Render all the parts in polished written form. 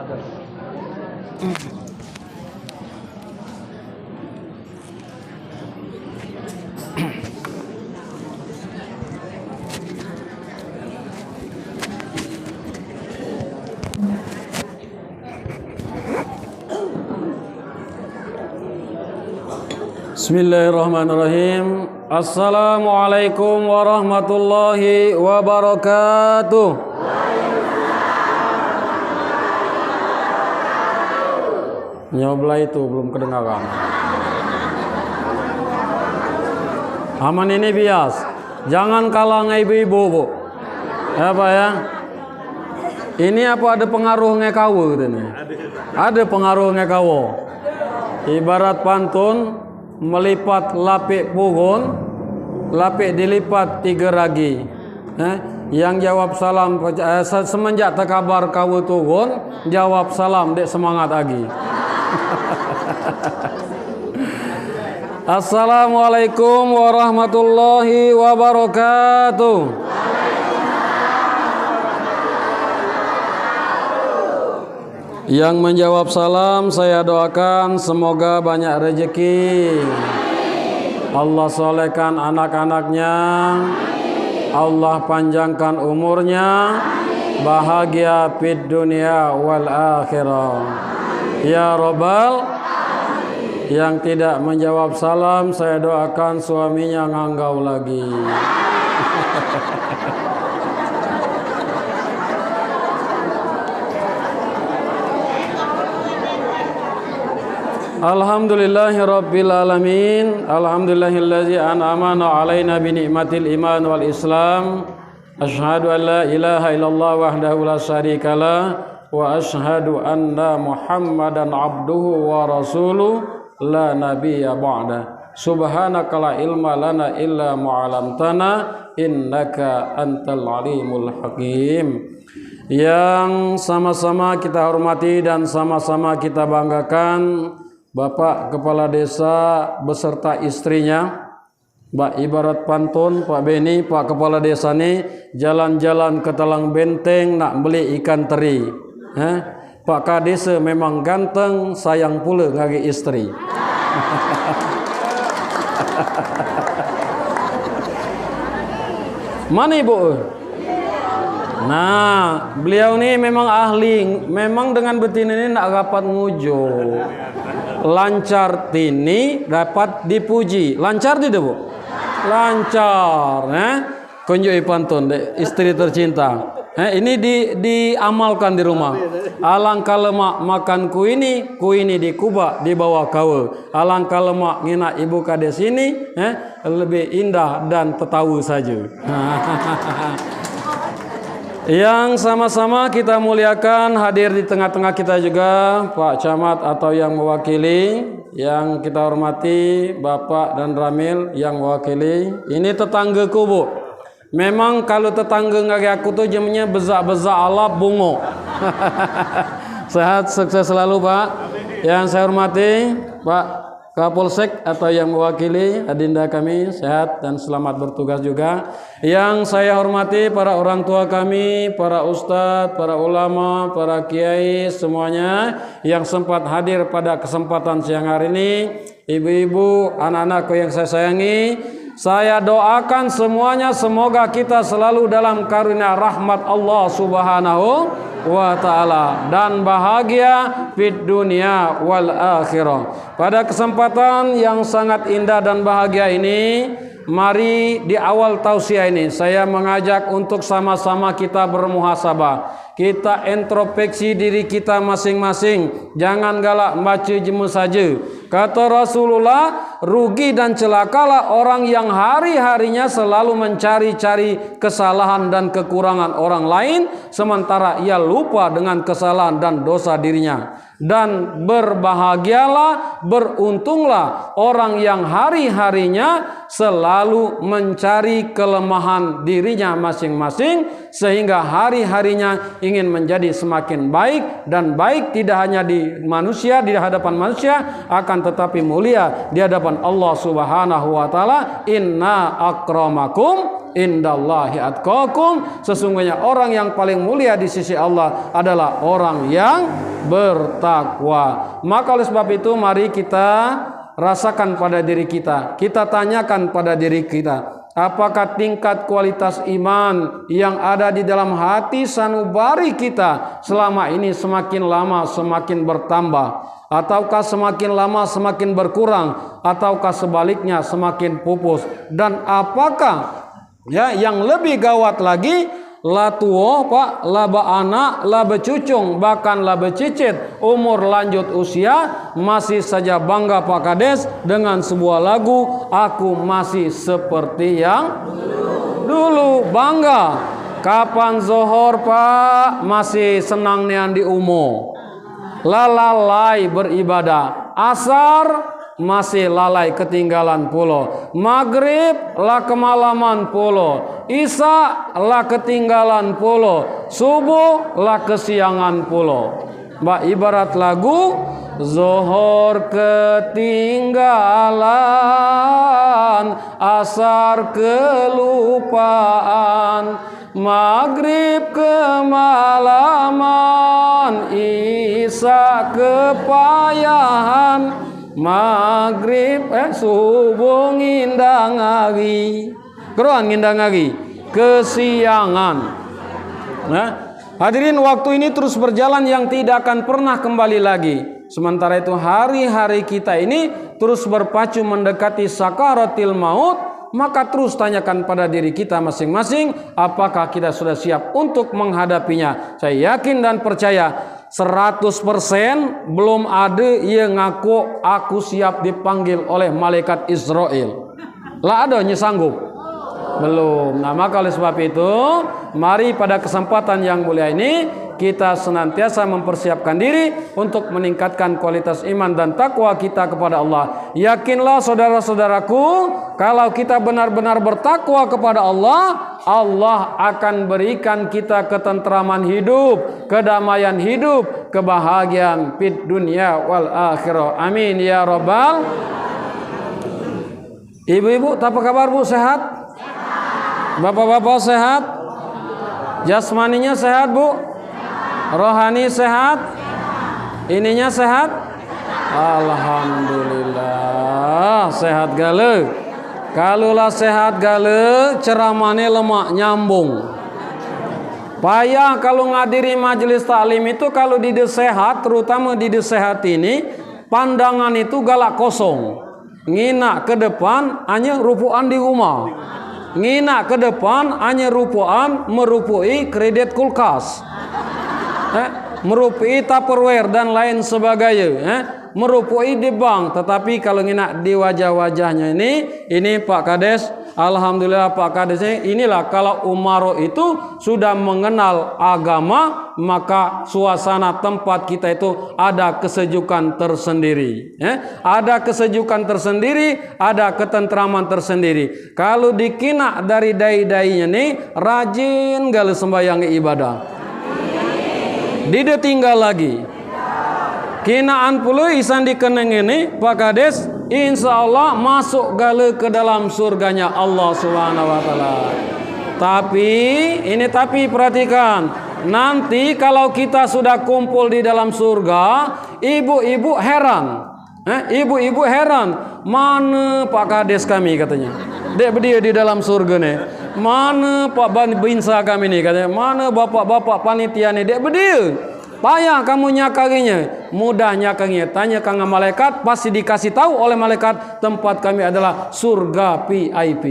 Bismillahirrahmanirrahim. Assalamualaikum warahmatullahi wabarakatuh. Nyobla itu belum kedengaran. Aman ini bias. Jangan kalah ibu-ibu, Bu. Apa ya? Ini apa ada pengaruh ngekawo gitu nih? Ada pengaruh ngekawo. Ibarat pantun melipat lapik pugun, lapik dilipat 3 ragi. Yang jawab salam semenjak terkabar kawu turun, jawab salam dek semangat lagi. Assalamualaikum warahmatullahi wabarakatuh. Yang menjawab salam saya doakan semoga banyak rezeki. Allah solehkan anak-anaknya. Allah panjangkan umurnya. Bahagia fid dunia wal akhirah. Ya Rabbal. Yang tidak menjawab salam saya doakan suaminya nganggau lagi. Alhamdulillahi rabbil alamin. Alhamdulillahillazi an'amana alaina bi ni'matil iman wal islam. Asyhadu an la ilaha illallah wahdahu la syarikalah wa asyhadu anna Muhammadan abduhu wa rasuluh la nabiyya ba'da. Subhanaka la ilma lana illa ma 'allamtana innaka antal alimul hakim. Yang sama-sama kita hormati dan sama-sama kita banggakan Bapak Kepala Desa beserta istrinya, Mbak ibarat pantun Pak Beni, Pak Kepala Desa ini jalan-jalan ke Talang Benteng nak beli ikan teri. Pak Kadesa memang ganteng, sayang pula ngagi istri. Mana ibu? Nah, beliau ini memang ahli, memang dengan betina ini nak dapat ngujo. Lancar tini dapat dipuji. Lancar tidak, Bu? Lancar, kunjui pantun istri tercinta. Ini diamalkan di rumah. Alangkah lemak makan ku ini dikubah di bawah kawa. Alangkah lemak ngina ibu kades ini, lebih indah dan tetawu saja. Yang sama-sama kita muliakan, hadir di tengah-tengah kita juga Pak Camat atau yang mewakili, yang kita hormati Bapak dan Ramil yang mewakili. Ini tetanggaku, Bu. Memang kalau tetangga ngagi aku tuh jamnya bezak-bezak alap bungo. Sehat, sukses selalu, Pak. Yang saya hormati Pak Kapolsek atau yang mewakili adinda kami, sehat dan selamat bertugas juga. Yang saya hormati para orang tua kami, para ustadz, para ulama, para kiai semuanya yang sempat hadir pada kesempatan siang hari ini. Ibu-ibu, anak-anakku yang saya sayangi, saya doakan semuanya semoga kita selalu dalam karunia rahmat Allah Subhanahu wa ta'ala dan bahagia fid dunia wal akhirah. Pada kesempatan yang sangat indah dan bahagia ini, mari di awal tausiah ini saya mengajak untuk sama-sama kita bermuhasabah. Kita introspeksi diri kita masing-masing. Jangan galak baca jemu saja. Kata Rasulullah, rugi dan celakalah orang yang hari-harinya selalu mencari-cari kesalahan dan kekurangan orang lain, sementara ia lupa dengan kesalahan dan dosa dirinya. Dan berbahagialah, beruntunglah orang yang hari-harinya selalu mencari kelemahan dirinya masing-masing, sehingga hari-harinya ingin menjadi semakin baik, dan baik tidak hanya di manusia, di hadapan manusia, akan tetapi mulia di hadapan Allah Subhanahu wa ta'ala. Inna akramakum indallahi atqakum. Sesungguhnya orang yang paling mulia di sisi Allah adalah orang yang bertakwa. Maka oleh sebab itu mari kita rasakan pada diri kita. Kita tanyakan pada diri kita, apakah tingkat kualitas iman yang ada di dalam hati sanubari kita selama ini semakin lama semakin bertambah, ataukah semakin lama semakin berkurang, ataukah sebaliknya semakin pupus? Dan apakah yang lebih gawat lagi, la tuo pak, la anak, la becucung, bahkan la becicit, umur lanjut usia, masih saja bangga Pak Kades dengan sebuah lagu, aku masih seperti yang dulu. Bangga. Kapan zohor Pak, masih senang nian di umo, lalai beribadah. Asar masih lalai ketinggalan pulo, maghrib lah kemalaman pulo, isya lah ketinggalan pulo, subuh lah kesiangan pulo. Mbak ibarat lagu, zohor ketinggalan, asar kelupaan, maghrib kemalaman, isya kepayahan, maghrib subuh ngindang lagi, keruan ngindang lagi, kesiangan. Nah, hadirin, waktu ini terus berjalan yang tidak akan pernah kembali lagi. Sementara itu hari-hari kita ini terus berpacu mendekati sakaratil maut. Maka terus tanyakan pada diri kita masing-masing, apakah kita sudah siap untuk menghadapinya. Saya yakin dan percaya 100% belum ada yang ngaku aku siap dipanggil oleh malaikat Israel. Lah ada yang sanggup? Belum. Nah, maka oleh sebab itu, mari pada kesempatan yang mulia ini kita senantiasa mempersiapkan diri untuk meningkatkan kualitas iman dan takwa kita kepada Allah. Yakinlah saudara-saudaraku, kalau kita benar-benar bertakwa kepada Allah, Allah akan berikan kita ketentraman hidup, kedamaian hidup, kebahagiaan fid dunya wal akhirah. Amin ya rabbal. Ibu-ibu, apa kabar Bu? Sehat? Bapak-bapak sehat? Jasmaninya sehat Bu? Rohani sehat? Ininya sehat? Alhamdulillah sehat gale. Kalulah sehat gale, ceramahnya lemak nyambung. Payah kalau ngadiri majelis taklim itu, kalau di sehat, terutama di sehat ini, pandangan itu galak kosong. Ngina ke depan hanya rupuan di rumah. Ngina ke depan hanya rupuan merupui kredit kulkas, merupui tupperware dan lain sebagainya, merupui di bank. Tetapi kalau ngina di wajah-wajahnya ini Pak Kades, alhamdulillah Pak Kades, inilah kalau umaro itu sudah mengenal agama, maka suasana tempat kita itu ada kesejukan tersendiri, ada kesejukan tersendiri, ada ketentraman tersendiri. Kalau dikina dari dai-dainya nih, rajin gali sembahyang ibadah, tidak tinggal lagi. Kinaan puluh isan dikeneng ini Pak Kades, insya Allah masuk gale ke dalam surganya Allah Subhanahu wa Ta'ala. Tapi perhatikan, nanti kalau kita sudah kumpul di dalam surga, ibu-ibu heran, ibu-ibu heran, mana Pak Kades kami katanya, dek berdiri di dalam surga nih, mana Pak Binsa kami nih katanya, mana bapak-bapak panitia nih, dek berdiri. Payah kamu nyakarinya, mudah nyakarinya. Tanya kang malaikat, pasti dikasih tahu oleh malaikat, tempat kami adalah surga VIP.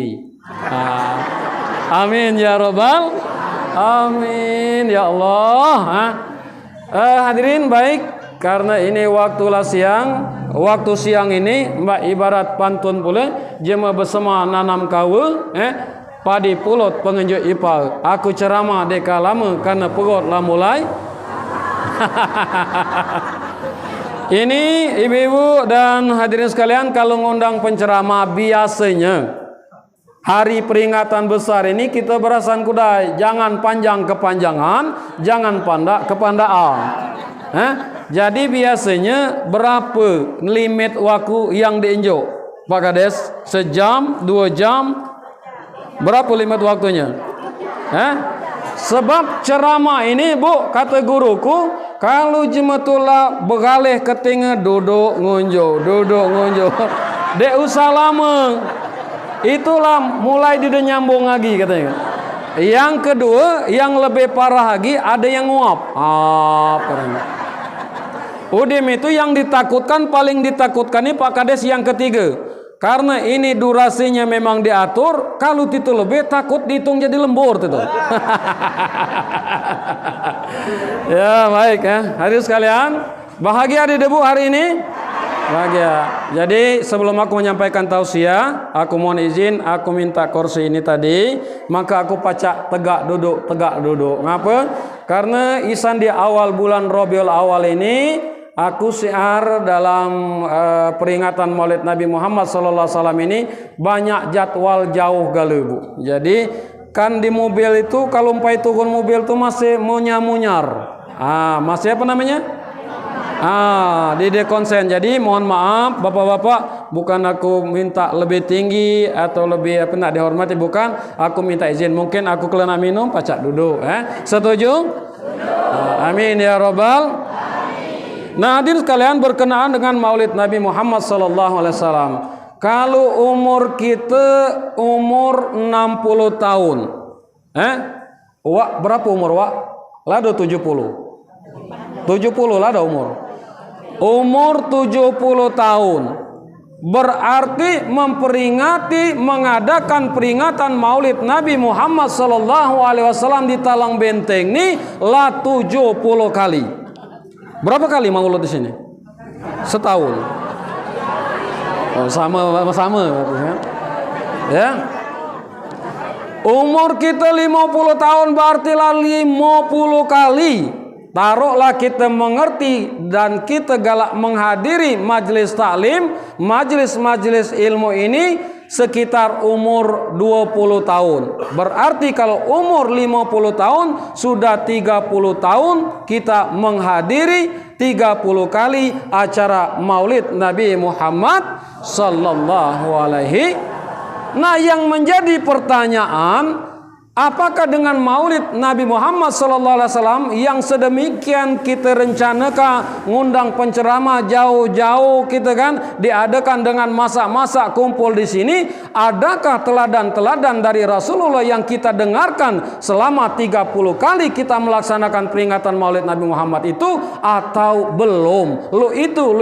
Amin ya robbal, amin ya Allah. Hadirin baik, karena ini waktulah siang, waktu siang ini mbak ibarat pantun pula, jema bersama nanam kawu, padi pulut pengenjuk ipal. Aku ceramah deka lama karena perut lah mulai. Ini ibu-ibu dan hadirin sekalian, kalau ngundang penceramah biasanya hari peringatan besar ini kita berasan kudai, jangan panjang kepanjangan, jangan pandak kepandaan. Jadi biasanya berapa limit waktu yang diinjuk Pak Kades? Sejam, 2 jam, berapa limit waktunya? Sebab ceramah ini Bu, kata guruku, Kalau jemetula begalih ketingga duduk ngunjo. Dek usah lama. Itulah mulai dia nyambung lagi katanya. Yang kedua, yang lebih parah lagi ada yang nguap. Katanya. Udim itu yang ditakutkan, paling ditakutkan ini Pak Kades yang ketiga. Karena ini durasinya memang diatur, kalau itu lebih takut dihitung jadi lembur itu. Ya baik ya, hadirin sekalian, bahagia di debu hari ini? Bahagia. Jadi sebelum aku menyampaikan tausiah, aku mohon izin, aku minta kursi ini tadi, maka aku pacak tegak duduk. Ngapa? Karena isan di awal bulan Rabiul Awal ini, aku siar dalam peringatan Maulid Nabi Muhammad SAW ini banyak jadwal jauh galebu. Jadi kan di mobil itu kalau umpai turun mobil itu masih munyar. Masih apa namanya? Di dekonsen. Jadi mohon maaf Bapak-bapak, bukan aku minta lebih tinggi atau lebih apa nak dihormati, bukan. Aku minta izin, mungkin aku kelana minum pacak duduk. Setuju? Amin ya robbal. Nah, hadirin sekalian, berkenaan dengan Maulid Nabi Muhammad SAW. Kalau umur kita umur 60 tahun. Wak berapa umur wak? Lado 70. 70 lado umur. Umur 70 tahun. Berarti mengadakan peringatan Maulid Nabi Muhammad SAW di Talang Benteng ini lah 70 kali. Berapa kali maulud di sini? Setahun. Sama. Ya. Umur kita 50 tahun berarti lah 50 kali. Taruhlah kita mengerti dan kita galak menghadiri majelis taklim, majelis ilmu ini sekitar umur 20 tahun. Berarti kalau umur 50 tahun sudah 30 tahun kita menghadiri 30 kali acara Maulid Nabi Muhammad sallallahu alaihi. Nah, yang menjadi pertanyaan, apakah dengan Maulid Nabi Muhammad SAW yang sedemikian kita rencanakan, ngundang penceramah jauh-jauh kita kan, diadakan dengan masa-masa kumpul di sini, adakah teladan-teladan dari Rasulullah yang kita dengarkan selama 30 kali kita melaksanakan peringatan Maulid Nabi Muhammad itu atau belum? Lu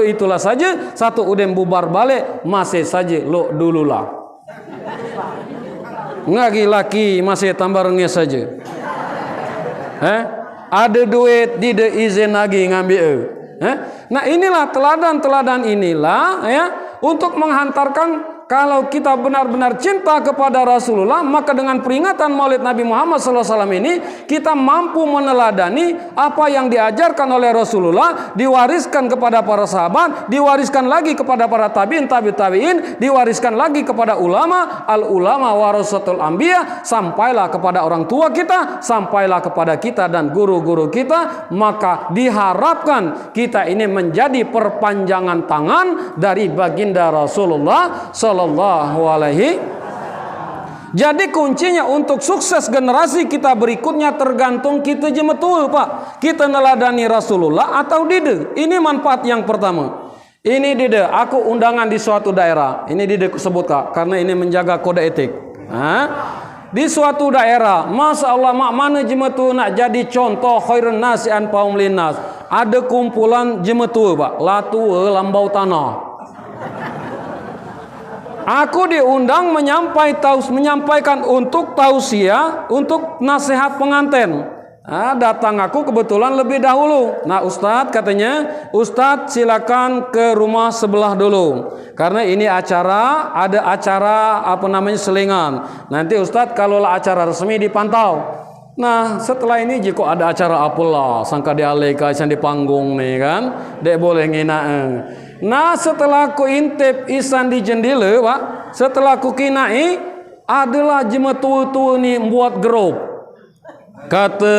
itulah saja, satu udem bubar balik, masih saja lu dululah. Ngagi laki masih tambah rengis saja. Ada duit tidak izin lagi ngambil. Nah, inilah teladan-teladan inilah ya untuk menghantarkan, kalau kita benar-benar cinta kepada Rasulullah, maka dengan peringatan Maulid Nabi Muhammad SAW ini kita mampu meneladani apa yang diajarkan oleh Rasulullah, diwariskan kepada para sahabat, diwariskan lagi kepada para tabi'in, diwariskan lagi kepada ulama, al-ulama warasatul anbiya, sampailah kepada orang tua kita, sampailah kepada kita dan guru-guru kita. Maka diharapkan kita ini menjadi perpanjangan tangan dari baginda Rasulullah sallallahu alaihi. Jadi kuncinya untuk sukses generasi kita berikutnya tergantung kita jemetul Pak. Kita neladani Rasulullah atau tidak. Ini manfaat yang pertama. Ini dide, aku undangan di suatu daerah. Ini dide sebut Kak, karena ini menjaga kode etik. Di suatu daerah, Masya Allah, mak mana jemetul nak jadi contoh khairun nasi anfa'um linnas. Ada kumpulan jemetul Pak, latu lambau tanah. Aku diundang menyampaikan untuk tausiah, untuk nasihat pengantin. Datang aku kebetulan lebih dahulu. Nah, Ustadz katanya, Ustadz silakan ke rumah sebelah dulu, karena ini ada acara selingan. Nanti Ustadz kalau acara resmi dipantau. Nah, setelah ini jika ada acara apalah, sangka dialeka di panggung nih kan, dek boleh ngina. Nah, setelah ku intip isan di jendela Pak, setelah ku kinai adalah jemetu nih buat grup. Kata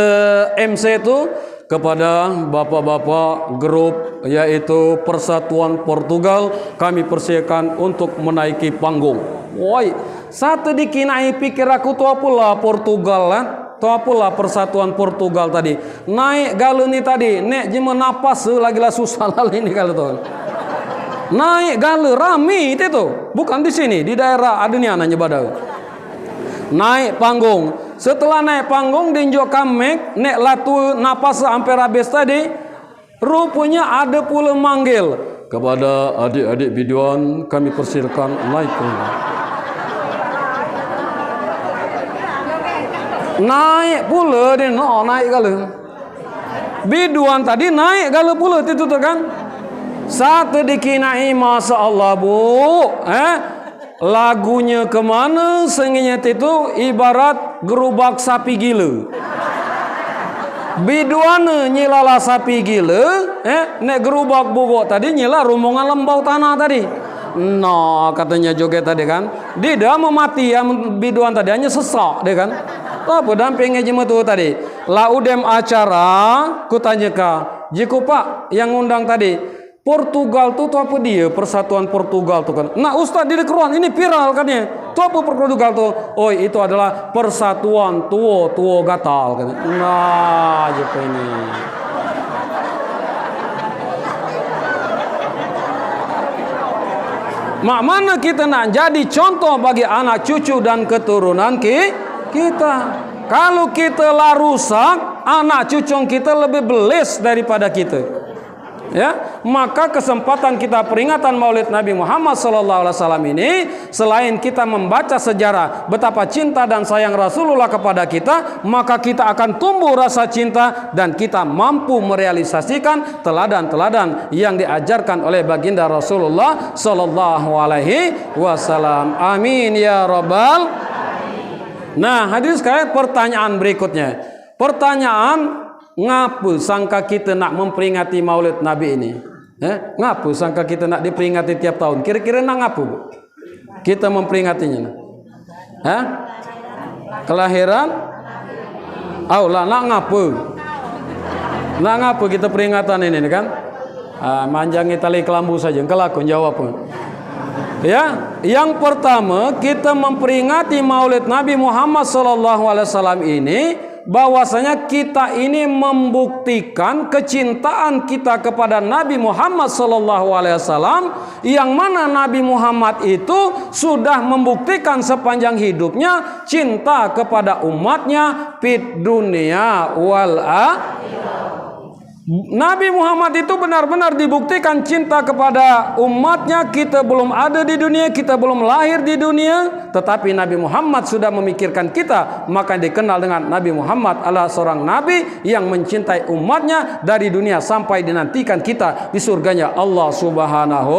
MC itu kepada bapak-bapak grup, yaitu Persatuan Portugal, kami persilakan untuk menaiki panggung. Woi, satu dikinai pikir aku tuh pula Portugal lah. Tuh pula persatuan Portugal tadi. Naik galau ni tadi, nek je menapas lagi lah susah lali ni kalau tuh. Naik galau rame itu tuh. Bukan di sini, di daerah adunia nanya badau. Naik panggung. Setelah naik panggung dinjok kamek, nek latu napas sampai habis tadi, rupanya ada pula manggil kepada adik-adik biduan, kami persilakan naik. Naik pula dia naik galau. Biduan tadi naik galau pula itu tu kan. Satu dikinai masa Allah bu, lagunya kemana senginya itu ibarat gerubak sapi gila. Biduan nyilala sapi gila, nek gerubak bubuk tadi nyila rombongan lembau tanah tadi. No katanya joget tadi kan, dia dah memati yang biduan tadi hanya sesak dia kan. Apa dampingnya jema tu tadi? Laudem acara, kutanya ka, jika pak yang undang tadi, Portugal tu apa dia? Persatuan Portugal tu kan. Nah Ustaz di keruan ini viral kan ya. Tu apa Portugal tu? Oh itu adalah persatuan tuo gatal kan. Nah jika ini. Mak mana kita nak jadi contoh bagi anak cucu dan keturunan kita. Kalau kita lah rusak, anak cucu kita lebih belis daripada kita. Ya, maka kesempatan kita peringatan Maulid Nabi Muhammad SAW ini, selain kita membaca sejarah betapa cinta dan sayang Rasulullah kepada kita, maka kita akan tumbuh rasa cinta dan kita mampu merealisasikan teladan-teladan yang diajarkan oleh baginda Rasulullah SAW. Amin ya rabbal. Nah, hadirin sekalian, pertanyaan berikutnya. Pertanyaan, ngapa sangka kita nak memperingati Maulid Nabi ini? Ngapa sangka kita nak diperingati tiap tahun? Kira-kira nak ngapa, Bu? Kita memperingatinya. Kelahiran? Lah nak ngapa? Nak ngapa kita peringatan ini kan? Manjangi tali kelambu saja. Kelakon jawab pun. Ya, yang pertama kita memperingati Maulid Nabi Muhammad SAW ini, bahwasanya kita ini membuktikan kecintaan kita kepada Nabi Muhammad SAW, yang mana Nabi Muhammad itu sudah membuktikan sepanjang hidupnya cinta kepada umatnya fid dunia wal akhirah. Nabi Muhammad itu benar-benar dibuktikan cinta kepada umatnya. Kita belum ada di dunia, kita belum lahir di dunia, tetapi Nabi Muhammad sudah memikirkan kita, maka dikenal dengan Nabi Muhammad adalah seorang Nabi yang mencintai umatnya dari dunia sampai dinantikan kita di surganya Allah Subhanahu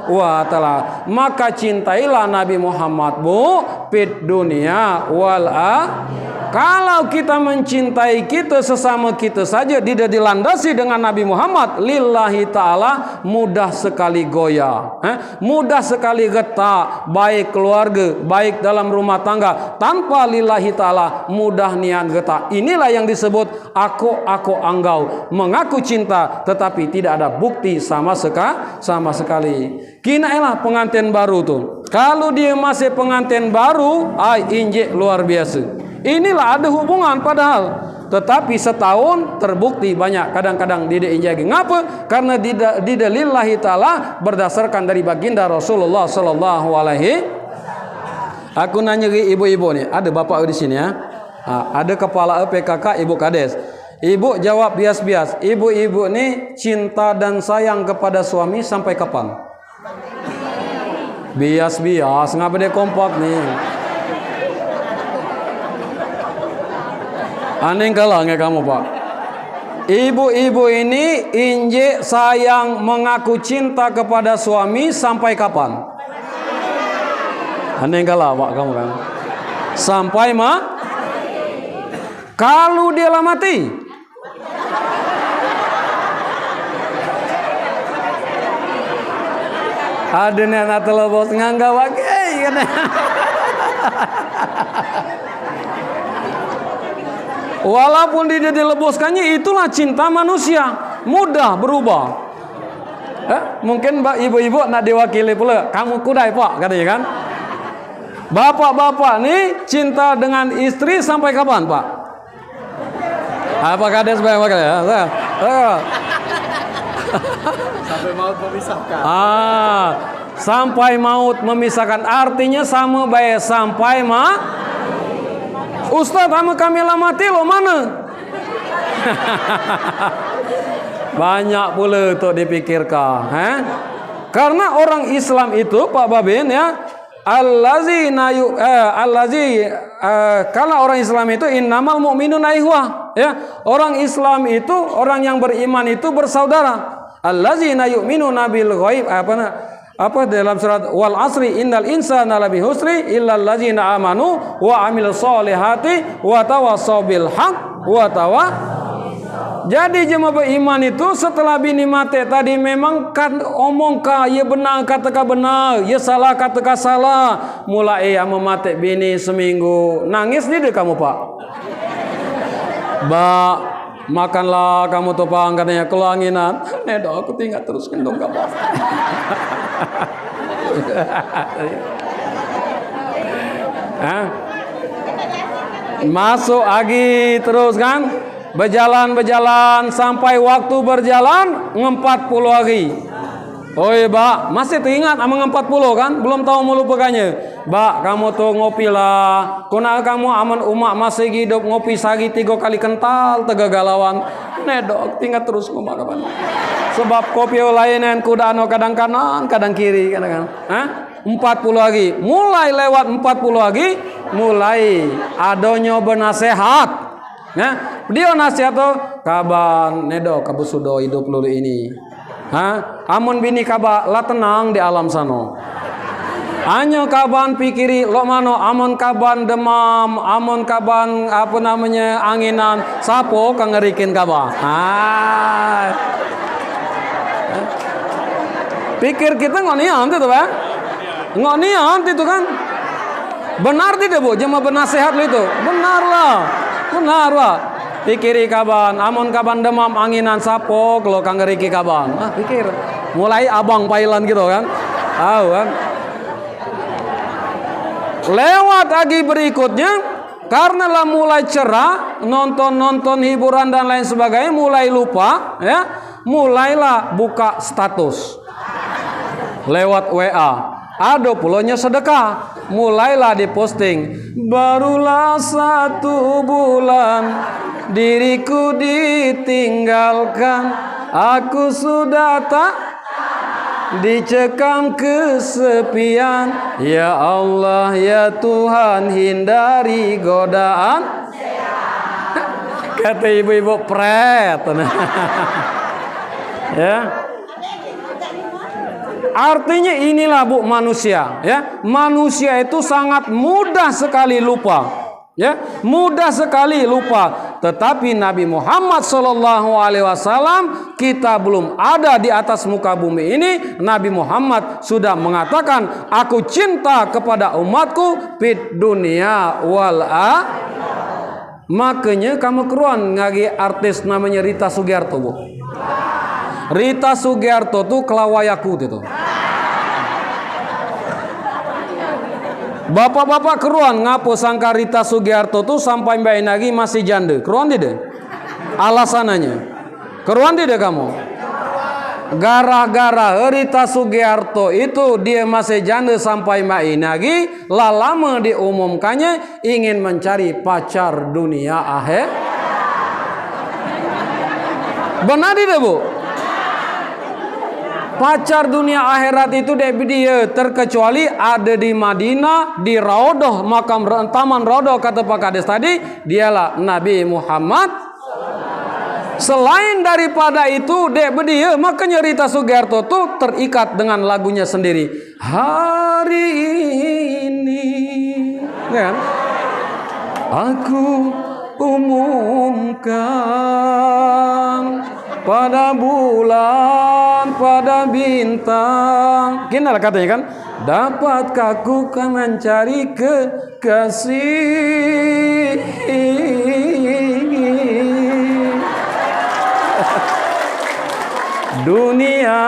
wa ta'ala. Maka cintailah Nabi Muhammad, Bu, fid dunia wal akhirah. Kalau kita mencintai kita sesama kita saja tidak dilandasi dengan Nabi Muhammad, lillahi ta'ala, mudah sekali goyah, mudah sekali getak, baik keluarga, baik dalam rumah tangga, tanpa lillahi ta'ala mudah nian getak. Inilah yang disebut aku anggau, mengaku cinta tetapi tidak ada bukti sama sekali. Kinaelah pengantin baru tuh, kalau dia masih pengantin baru, injek luar biasa. Inilah ada hubungan padahal, tetapi setahun terbukti banyak kadang-kadang tidak injagi. Ngapa? Karena didalillahi ta'ala berdasarkan dari baginda Rasulullah SAW. Aku nanya ke ibu-ibu nih, ada bapak di sini ya, ada kepala PKK ibu Kades. Ibu jawab bias-bias. Ibu-ibu nih cinta dan sayang kepada suami sampai kapan? Bias-bias, ngapa dia kompak nih? Aneh kalangnya kamu, Pak. Ibu-ibu ini injek sayang mengaku cinta kepada suami sampai kapan? Aneh kalah, Pak, kamu kan. Sampai kalau dia lah mati. Ada nak telebos nganggap pakai kan. Walaupun dia dileboskannya, itulah cinta manusia, mudah berubah. Mungkin ibu-ibu nak diwakili pula, kamu kudai Pak, katanya kan. Bapak-bapak nih cinta dengan istri sampai kapan Pak? Apa kades bang? Sampai maut memisahkan. Sampai maut memisahkan. Artinya sama baik sampai Ustaz, sama kami mati lo mana? Banyak pula untuk dipikirkan. Karena orang Islam itu Pak Babin ya, kalau orang Islam itu innamal mu'minuna ikhwah ya. Orang Islam itu orang yang beriman itu bersaudara. Allazina yu'minuna bil ghaib apa dalam surat wal asri innal insana labi husri illa allazina amanu wa amilus solihati wa tawassaw bil haq wa Jadi jemaah beriman itu setelah bini mati tadi memang kan omong ka ya benar kata ka benar, ya salah kata ka salah. Mulai ya memati bini seminggu nangis di deh kamu Pak. Makanlah kamu topang katanya kelanginan. Nedo aku tinggal terus kendung kamu. Masuk lagi terus kan, berjalan sampai waktu berjalan 40 hari. Oi Mbak, masih teringat amang 40 kan? Belum tahu mau lupakannya. Mbak, kamu tuh ngopi lah. Kuna kamu aman umak masih hidup ngopi sagi 3 kali kental tegagalawan. Nedok tinggal terus ngomong kapan. Sebab kopi lain kuda no kadang kanan, kadang kiri kadang. 40 lagi. Mulai lewat 40 lagi, mulai adonyo bernasehat. Nah, dia nasihat tuh kaban nedo kabu sudo hidup lulu ini. Amun bini kaba lah tenang di alam sano. Hanya kaban pikiri lo mano amun kaban demam, amun kaban apa namanya anginan, sapo kangerikin kaba. Pikir kita ngonian itu Pak. Ngonian itu kan. Benar tidak Bu? Jemaah bernasehat lo itu. Benar lah. Pikiri kaban, amun kaban demam anginan sapo kalau kangeriki kaban. Pikir. Mulai abang pailan gitu kan. Tahu kan? Lewat lagi berikutnya karena lah mulai cerah, nonton hiburan dan lain sebagainya mulai lupa ya. Mulailah buka status. Lewat WA. Ada pulaunya sedekah. Mulailah diposting. Barulah 1 bulan diriku ditinggalkan. Aku sudah tak dicekam kesepian. Ya Allah ya Tuhan hindari godaan. Kata ibu-ibu pret. Ya. Artinya inilah Bu manusia ya. Manusia itu sangat mudah sekali lupa. Ya, mudah sekali lupa. Tetapi Nabi Muhammad SAW kita belum ada di atas muka bumi ini. Nabi Muhammad sudah mengatakan, aku cinta kepada umatku fit dunia wal Makanya kamu keruan ngagi artis namanya Rita Sugiarto Bu. Rita Sugiarto tuh kelawayaku itu. Bapak-bapak keruan ngapo sangka Rita Sugiarto tuh sampai Mbak Inagi masih janda. Keruan tidak? Alasannya. Keruan tidak kamu? Gara-gara Rita Sugiarto itu dia masih janda sampai Mbak Inagi, lah lama diumumkannya ingin mencari pacar dunia akhir. Benar tidak Bu? Pacar dunia akhirat itu dia terkecuali ada di Madinah, di Raudhah, makam Taman Raudhah kata Pak Kades tadi, dialah Nabi Muhammad. Selain daripada itu dia makanya Rita Sugiarto tuh terikat dengan lagunya sendiri. Hari ini kan aku umumkan pada bulan, pada bintang. Gini lah katanya kan, dapatkah ku kan mencari kekasih. Dunia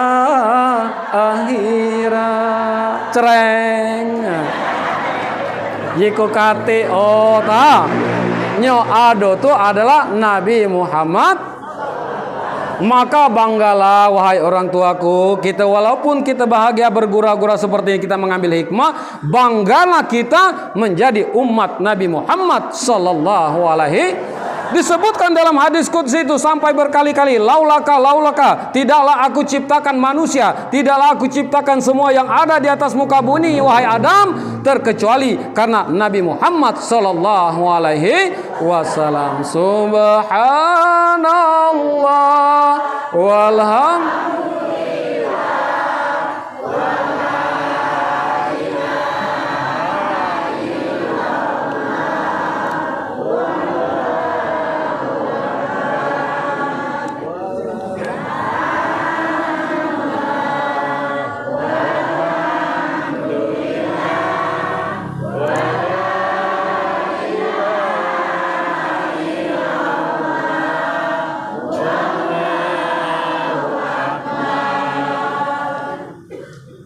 akhirat cereng. Jiko kate ta. Nyo ado itu adalah Nabi Muhammad. Maka banggalah wahai orang tuaku, kita walaupun kita bahagia bergura-gura seperti ini, kita mengambil hikmah, banggalah kita menjadi umat Nabi Muhammad sallallahu alaihi. Disebutkan dalam hadis qudsi itu sampai berkali-kali, laulaka, tidaklah aku ciptakan manusia, tidaklah aku ciptakan semua yang ada di atas muka bumi wahai Adam, terkecuali karena Nabi Muhammad sallallahu alaihi wasallam. Subhanallah walhamdulillah.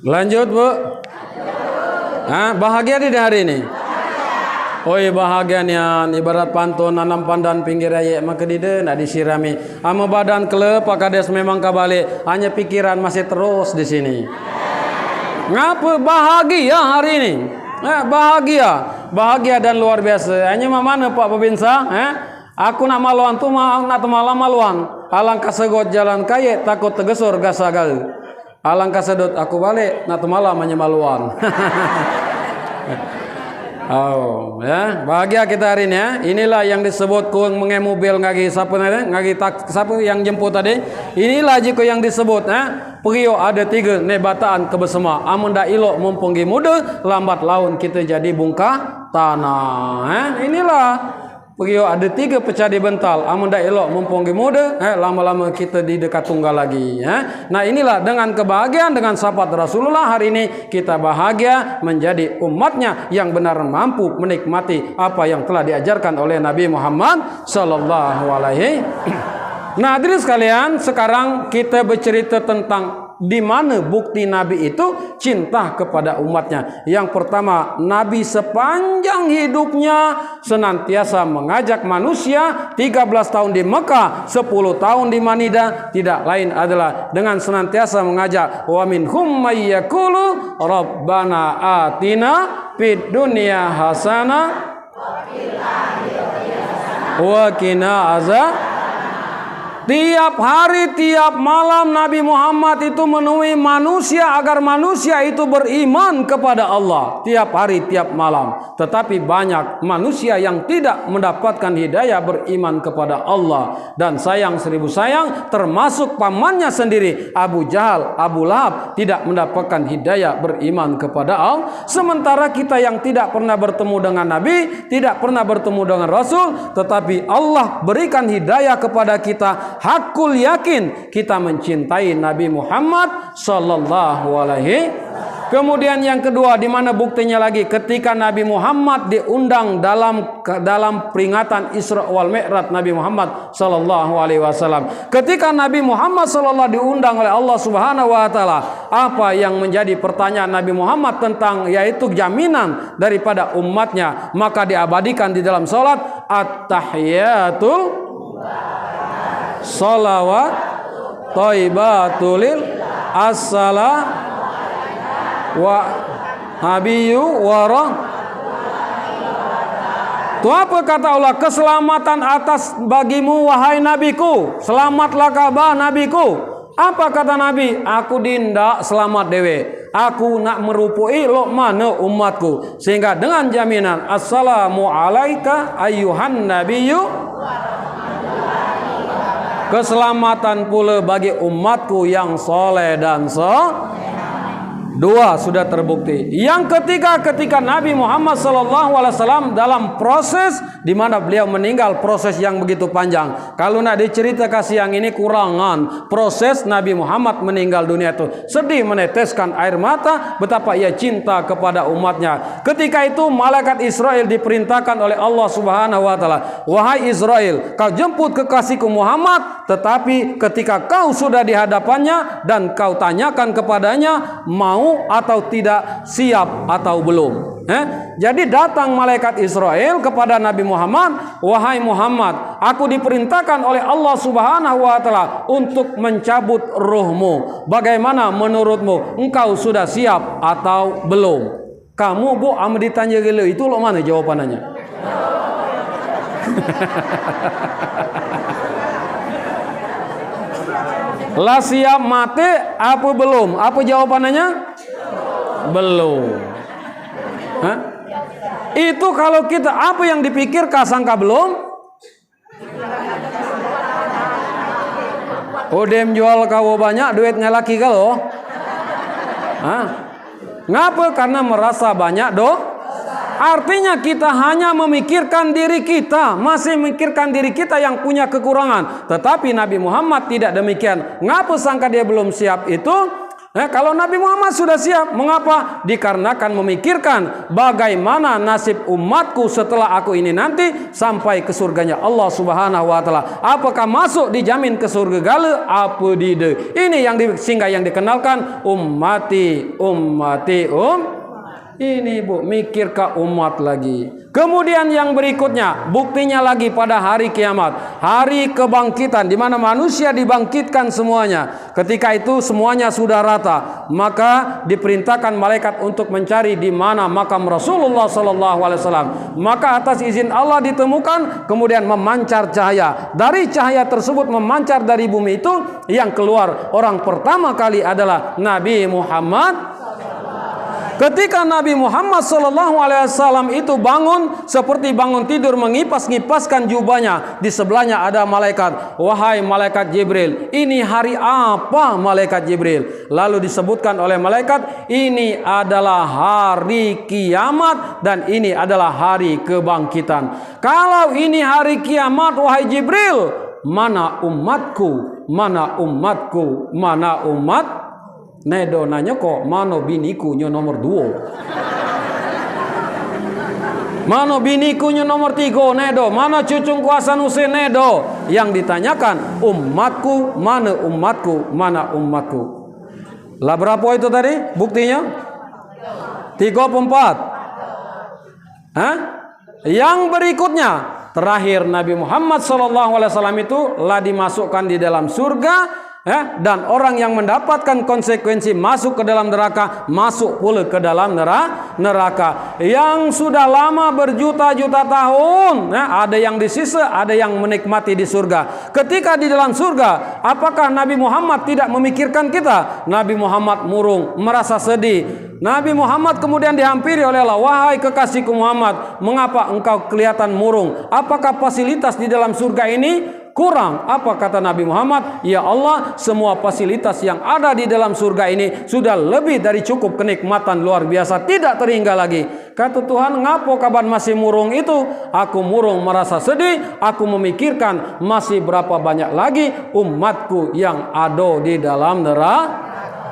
Lanjut Bu. Bahagia tidak hari ini? Oh iya bahagia nian, ibarat pantun nanam pandan pinggir raya maka dide nak disirami. Ama badan kelep pakades memang kabalik, hanya pikiran masih terus di sini. Ngapa bahagia hari ini? Bahagia dan luar biasa. Hanya mana Pak Babinsa? Aku nak maluan tu nak malam maluan. Alangkah segot jalan kaya takut tegesur gasagal. Alangkah sedot aku balik nak malam hanya maluan. Oh ya, bahagia kita hari ini ya. Inilah yang disebut kuang mengemobil ngagi siapa yang jemput tadi. Inilah jika yang disebut Prio ada 3 nebataan kebesema. Amun da ilok mumpunggi muda, lambat laun kita jadi bungkah tanah. Inilah Prio ada 3 pecah di bental. Amun da elok mumpunggi muda, lama-lama kita di dekat tunggal lagi. Nah inilah dengan kebahagiaan dengan syafaat Rasulullah hari ini kita bahagia menjadi umatnya yang benar mampu menikmati apa yang telah diajarkan oleh Nabi Muhammad sallallahu alaihi. Nah hadirin sekalian, sekarang kita bercerita tentang di mana bukti Nabi itu cinta kepada umatnya. Yang pertama, Nabi sepanjang hidupnya senantiasa mengajak manusia. 13 tahun di Mekah, 10 tahun di Madinah, tidak lain adalah dengan senantiasa mengajak wa minhum may yaqulu rabbana atina fid dunya hasanah wa qina azab. Tiap hari, tiap malam Nabi Muhammad itu menemui manusia agar manusia itu beriman kepada Allah. Tiap hari, tiap malam. Tetapi banyak manusia yang tidak mendapatkan hidayah beriman kepada Allah. Dan sayang seribu sayang, termasuk pamannya sendiri, Abu Jahal, Abu Lahab, tidak mendapatkan hidayah beriman kepada Allah. Sementara kita yang tidak pernah bertemu dengan Nabi, tidak pernah bertemu dengan Rasul, tetapi Allah berikan hidayah kepada kita. Hakul yakin kita mencintai Nabi Muhammad sallallahu alaihi. Kemudian yang kedua, di mana buktinya lagi ketika Nabi Muhammad diundang dalam peringatan Isra wal Mi'raj Nabi Muhammad sallallahu alaihi wasallam. Ketika Nabi Muhammad sallallahu diundang oleh Allah Subhanahu wa taala, apa yang menjadi pertanyaan Nabi Muhammad tentang yaitu jaminan daripada umatnya, maka diabadikan di dalam salat at-tahiyatul salawat thayyibatulil assalam wa habiyyu wa itu apa kata Allah? Keselamatan atas bagimu wahai nabiku, selamatlah kabar nabiku. Apa kata Nabi? Aku dindak selamat dewe, aku nak merupui lo mana umatku. Sehingga dengan jaminan assalamu alaika ayyuhan nabiyyu, keselamatan pula bagi umatku yang soleh dan Dua sudah terbukti. Yang ketiga, ketika Nabi Muhammad SAW dalam proses di mana beliau meninggal, proses yang begitu panjang. Kalau nak diceritakan siang ini kurangan proses Nabi Muhammad meninggal dunia itu. Sedih meneteskan air mata betapa ia cinta kepada umatnya. Ketika itu malaikat Israel diperintahkan oleh Allah Subhanahu wa taala, "Wahai Israel, kau jemput kekasihku Muhammad, tetapi ketika kau sudah di hadapannya dan kau tanyakan kepadanya mau atau tidak, siap atau belum." Jadi datang malaikat Israel kepada Nabi Muhammad, wahai Muhammad, aku diperintahkan oleh Allah Subhanahu wa taala untuk mencabut ruhmu. Bagaimana menurutmu? Engkau sudah siap atau belum? Kamu Bu am ditanya gila itu lo mana jawabannya? Lah siap mati apa belum? Apa jawabannya? Belum. Hah? Itu kalau kita apa yang dipikir sangka belum? Udem jual kau banyak duitnya laki kalau. Hah? Ngapa? Karena merasa banyak Artinya kita hanya memikirkan diri kita, masih memikirkan diri kita yang punya kekurangan. Tetapi Nabi Muhammad tidak demikian. Ngapa sangka dia belum siap itu? Kalau Nabi Muhammad sudah siap, mengapa? Dikarenakan memikirkan bagaimana nasib umatku setelah aku ini nanti sampai ke surganya Allah Subhanahu wa taala. Apakah masuk dijamin ke surga gala apa tidak? Ini yang sehingga yang dikenalkan ummati. Ini Bu, mikir ke umat lagi. Kemudian yang berikutnya, buktinya lagi pada hari kiamat, hari kebangkitan di mana manusia dibangkitkan semuanya. Ketika itu semuanya sudah rata, maka diperintahkan malaikat untuk mencari di mana makam Rasulullah sallallahu alaihi wasallam. Maka atas izin Allah ditemukan, kemudian memancar cahaya. Dari cahaya tersebut memancar dari bumi itu, yang keluar orang pertama kali adalah Nabi Muhammad. Ketika Nabi Muhammad SAW itu bangun, seperti bangun tidur mengipas-ngipaskan jubahnya. Di sebelahnya ada malaikat. Wahai malaikat Jibril, ini hari apa malaikat Jibril? Lalu disebutkan oleh malaikat, ini adalah hari kiamat dan ini adalah hari kebangkitan. Kalau ini hari kiamat, wahai Jibril, mana umatku? Mana umatku? Mana umat? Nedo nanya kok mano biniku nyo nomor 2, mano biniku nyo nomor 3 nedo, mana cucung kuasa Husein nedo. Yang ditanyakan umatku, mana umatku, mana umatku. Lah berapa itu tadi buktinya? 34. Hah? Yang berikutnya terakhir Nabi Muhammad SAW itu lah dimasukkan di dalam surga. Dan orang yang mendapatkan konsekuensi masuk ke dalam neraka, masuk pula ke dalam neraka yang sudah lama berjuta-juta tahun. Ada yang disisa, ada yang menikmati di surga. Ketika di dalam surga, apakah Nabi Muhammad tidak memikirkan kita? Nabi Muhammad murung, merasa sedih. Nabi Muhammad kemudian dihampiri oleh Allah. Wahai kekasihku Muhammad, mengapa engkau kelihatan murung? Apakah fasilitas di dalam surga ini kurang? Apa kata Nabi Muhammad? Ya Allah, semua fasilitas yang ada di dalam surga ini sudah lebih dari cukup, kenikmatan luar biasa, tidak terhingga lagi. Kata Tuhan, ngapo kaban masih murung itu? Aku murung merasa sedih, aku memikirkan masih berapa banyak lagi umatku yang ada di dalam neraka.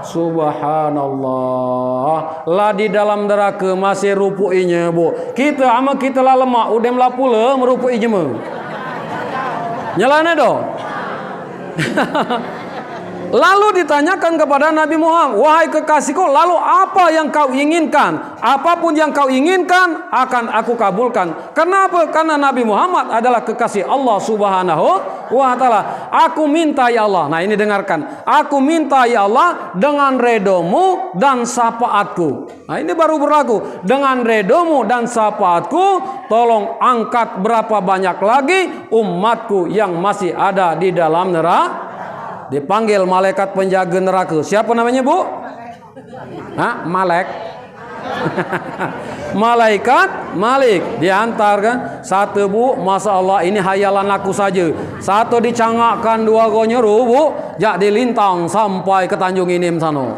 Subhanallah, lah di dalam neraka masih rupuinya Bu. Kita ama kita lah lemak, udem lah pula merupui jema. Nyalane do. Lalu ditanyakan kepada Nabi Muhammad, wahai kekasihku, lalu apa yang kau inginkan? Apapun yang kau inginkan akan aku kabulkan. Kenapa? Karena Nabi Muhammad adalah kekasih Allah Subhanahu wa taala. Aku minta ya Allah. Nah ini dengarkan. Aku minta ya Allah dengan redomu dan syafaatku. Nah ini baru berlaku. Dengan redomu dan syafaatku, tolong angkat berapa banyak lagi umatku yang masih ada di dalam neraka. Dipanggil malaikat penjaga neraka. Siapa namanya Bu? Hah? Malek. Malaikat Malik diantarkan. Satu Bu, Masya Allah ini hayalan aku saja. Satu dicangakkan, dua gonyeru Bu, jak dilintang sampai ke Tanjung Inim sana.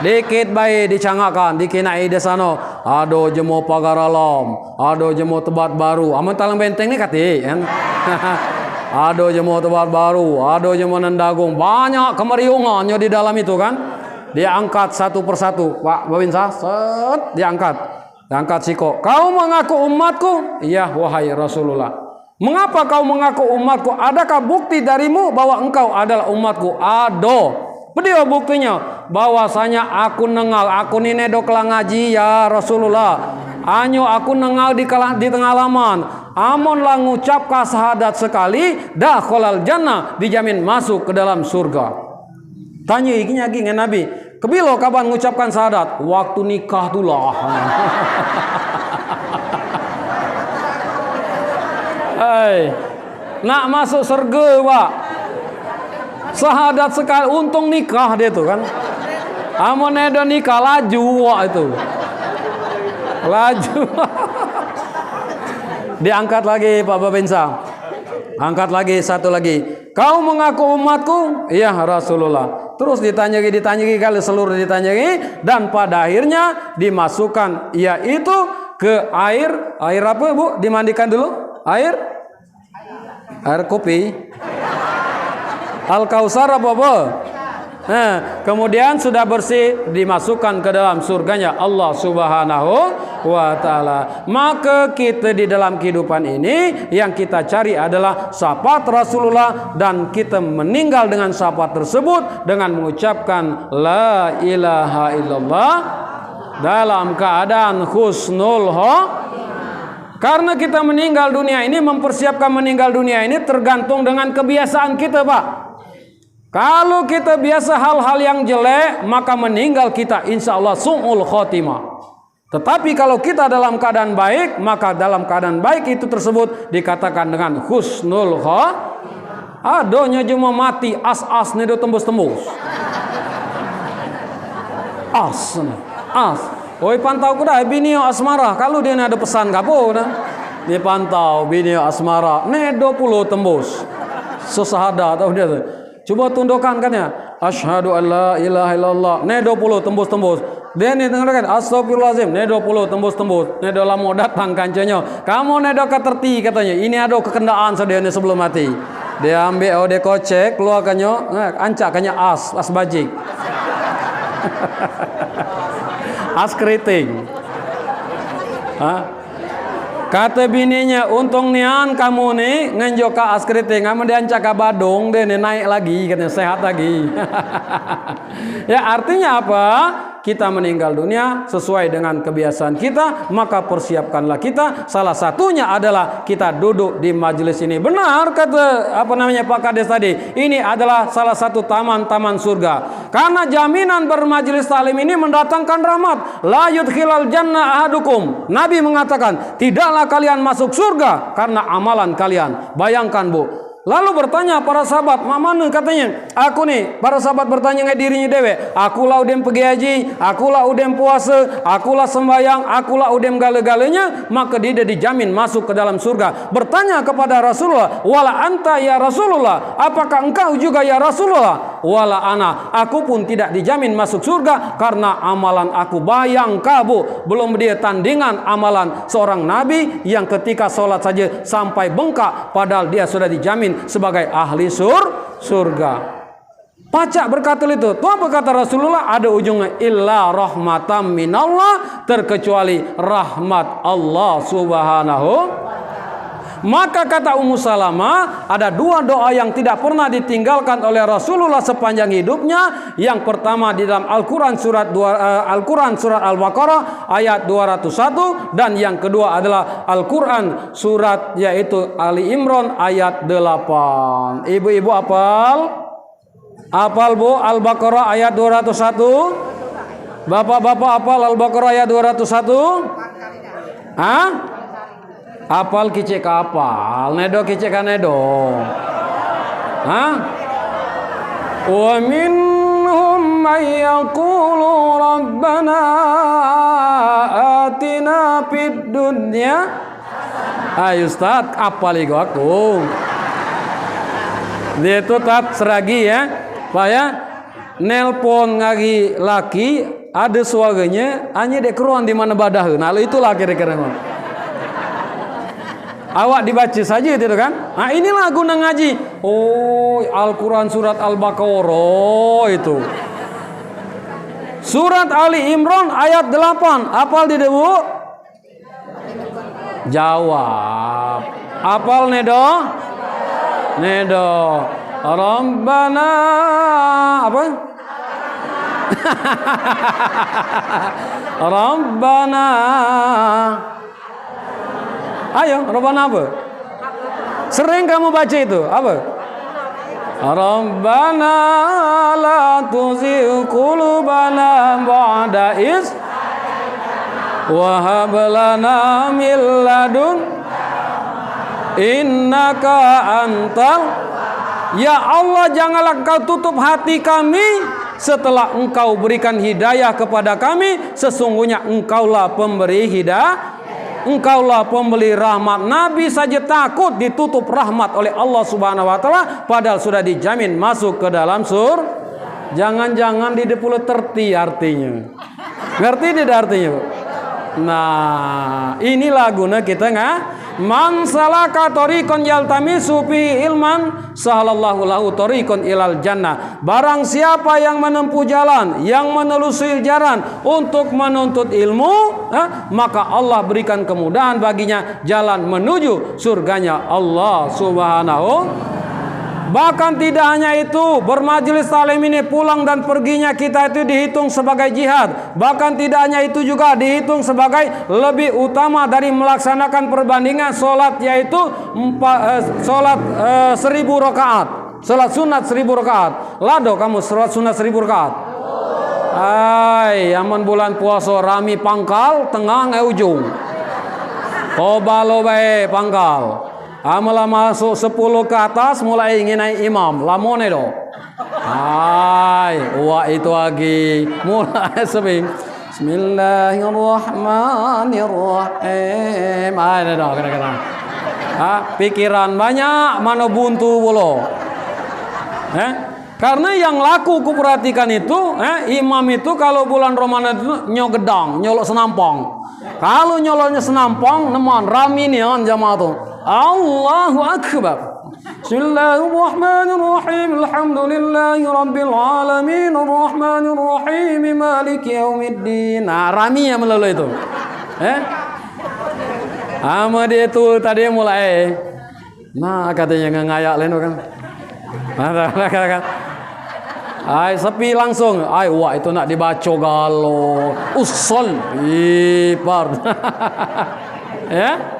Dikit baik dicangakkan, dikinai di sana. Aduh jemo pagar alam, aduh jemo Tebat Baru. Aman Talang Benteng ni kati kan? Aduh jemo Tebat Baru, aduh jemo Nendagung. Banyak kemeriungannya di dalam itu kan. Dia angkat satu persatu. Pak Babinsa, set, diangkat. Diangkat siko. Kau mengaku umatku? Iya wahai Rasulullah. Mengapa kau mengaku umatku? Adakah bukti darimu bahwa engkau adalah umatku? Ada. Beliau buktinya bahwasanya aku nengal, aku ni nedok ngaji ya Rasulullah. Anyo aku nengal di tengah laman. Amon lah ngucap syahadat sekali, dakhalal jannah, dijamin masuk ke dalam surga. Tanya ikinya lagi ngan Nabi, kebilo kapan ngucapkan syahadat? Waktu nikah tulah. Hai, nak masuk surga, Pak. Syahadat sekali, untung nikah dia tuh kan. Amon edo nikah laju wak itu. Laju. Diangkat lagi Pak Babinsa. Angkat lagi satu lagi. Kau mengaku umatku? Iya Rasulullah. Terus ditanya kali seluruh ditanya dan pada akhirnya dimasukkan yaitu ke air apa Bu? Dimandikan dulu? Air kopi. Al-Kausar apa? Nah, kemudian sudah bersih dimasukkan ke dalam surganya Allah Subhanahu wa taala. Maka kita di dalam kehidupan ini yang kita cari adalah syafaat Rasulullah dan kita meninggal dengan syafaat tersebut dengan mengucapkan la ilaha illallah dalam keadaan husnul karena kita meninggal dunia ini, mempersiapkan meninggal dunia ini tergantung dengan kebiasaan kita, Pak. Kalau kita biasa hal-hal yang jelek, maka meninggal kita insya Allah su'ul khotimah. Tetapi kalau kita dalam keadaan baik, maka dalam keadaan baik itu tersebut dikatakan dengan husnul khotimah. Adonya cuma mati as nedo tembus-tembus. As. Oi pantau kuda binio asmara. Kalau dia ada pesan kapo dah. Dia pantau binio asmara. Nedo pulau tembus. Sesahada tahu dia tu. Coba tundukkan kan ya. Asyhadu an la ilaha illallah. Nedo pulau tembus-tembus. Dia ni dengarkan astagfirullahalazim. Nedo pulau tembus-tembus. Nedo lamo datang kancanya. Kamu nedo keterti katanya. Ini ada kekendaan sedene sebelum mati. Dia ambil dia kocek keluarkannya. Ancakannya as bajik. As keriting. Kata bininya, untung nian kamu nih ngenjoka as keriting, kamu diancak badung deh naik lagi, katanya sehat lagi. Ya artinya apa? Kita meninggal dunia sesuai dengan kebiasaan kita, maka persiapkanlah kita. Salah satunya adalah kita duduk di majelis ini. Benar kata Pak Kades tadi, ini adalah salah satu taman-taman surga. Karena jaminan bermajelis taklim ini mendatangkan rahmat. La yudkhilal jannah ahadukum. Nabi mengatakan, tidaklah kalian masuk surga karena amalan kalian. Bayangkan Bu. Lalu bertanya para sahabat, mana katanya? Aku nih, para sahabat bertanya ngai dirinya dewe. Akulah udem pergi haji, akulah udem puasa, akulah sembahyang, akulah udem gale-galenya, maka dia dijamin masuk ke dalam surga. Bertanya kepada Rasulullah, wala anta ya Rasulullah, apakah engkau juga ya Rasulullah? Wala ana, aku pun tidak dijamin masuk surga karena amalan aku. Bayangkan Bu, belum dia tandingan amalan seorang nabi yang ketika sholat saja sampai bengkak, padahal dia sudah dijamin sebagai ahli surga. Pacak berkata itu. Itu apa kata Rasulullah? Ada ujungnya illa rahmatam minallah, terkecuali rahmat Allah Subhanahu. Maka kata Ummu Salamah, ada dua doa yang tidak pernah ditinggalkan oleh Rasulullah sepanjang hidupnya. Yang pertama di dalam Al-Quran surat Al-Baqarah ayat 201, dan yang kedua adalah Al-Quran surat yaitu Ali Imran ayat 8. Ibu-ibu hafal? Hafal Bu Al-Baqarah ayat 201? Bapak-bapak hafal Al-Baqarah ayat 201? Hah? Apal kicek apal, nedo kicek nedo. Hah? Wa minhum may yaqulu rabbana atina fid dunya. Ayo Ustaz, apal iku aku. Dia itu tat seragi ya. Pak ya. Nelpon ngagi laki, ada suaranya, hanya dek keruan di mana badaheun. Nah, itulah kira-kira. Awak dibaca saja itu kan. Nah inilah guna ngaji. Oh Al-Quran surat Al-Baqarah itu. Surat Ali Imran ayat 8. Apal di debu? Jawab. Apal nedo? Nedo. Rabbana apa? Rabbana. Ayo, Rabbana apa? Sering kamu baca itu, apa? Rabbana la tuzigh qulubana ba'da iz wa hab lana min ladun innaka antal. Ya Allah, janganlah Engkau tutup hati kami setelah Engkau berikan hidayah kepada kami. Sesungguhnya Engkaulah pemberi hidayah, Engkaulah pemberi rahmat. Nabi saja takut ditutup rahmat oleh Allah Subhanahu wa taala, padahal sudah dijamin masuk ke dalam surga. Jangan-jangan di 1030 artinya. Ngerti tidak artinya, Bu? Nah, ini laguna kita nggak? Man salaka tariqan yaltamisu fi ilman sahalallahu lahu tariqan ilal jannah. Barang siapa yang menempuh jalan, yang menelusuri jalan untuk menuntut ilmu, maka Allah berikan kemudahan baginya jalan menuju surganya Allah Subhanahu. Bahkan tidak hanya itu, bermajelis taklim ini pulang dan perginya kita itu dihitung sebagai jihad. Bahkan tidak hanya itu juga dihitung sebagai lebih utama dari melaksanakan perbandingan solat, yaitu solat 1000 rakaat. Solat sunat 1000 rakaat. Lado kamu solat sunat 1000 rakaat. Ay, aman bulan puasa rami pangkal, tengah ngai ujung. Kobalo bae pangkal. Amala masuk 10 ke atas mulai ingin naik imam. Lamone do. Hai, wa itu lagi. Mulai sebing. Bismillahirrahmanirrahim. Ada do kata-kata. Pikiran banyak mana buntu bolo. Karena yang laku kuperhatikan itu, imam itu kalau bulan Ramadan itu nyogedang, nyolok senampong. Kalau nyoloknya senampong, neman rami nih jamaah tuh. Allahu Akbar. Bismillahirrahmanirrahim. Alhamdulillahi rabbil alamin arrahmanir rahim maliki yaumiddin. Nah, rami yang melalui itu. Ama dia itu tadi mulai. Nah, katanya ngayak lain kan. Nah, ay sepi langsung. Ay wah itu nak dibaca galo. Usul ipar. Ya.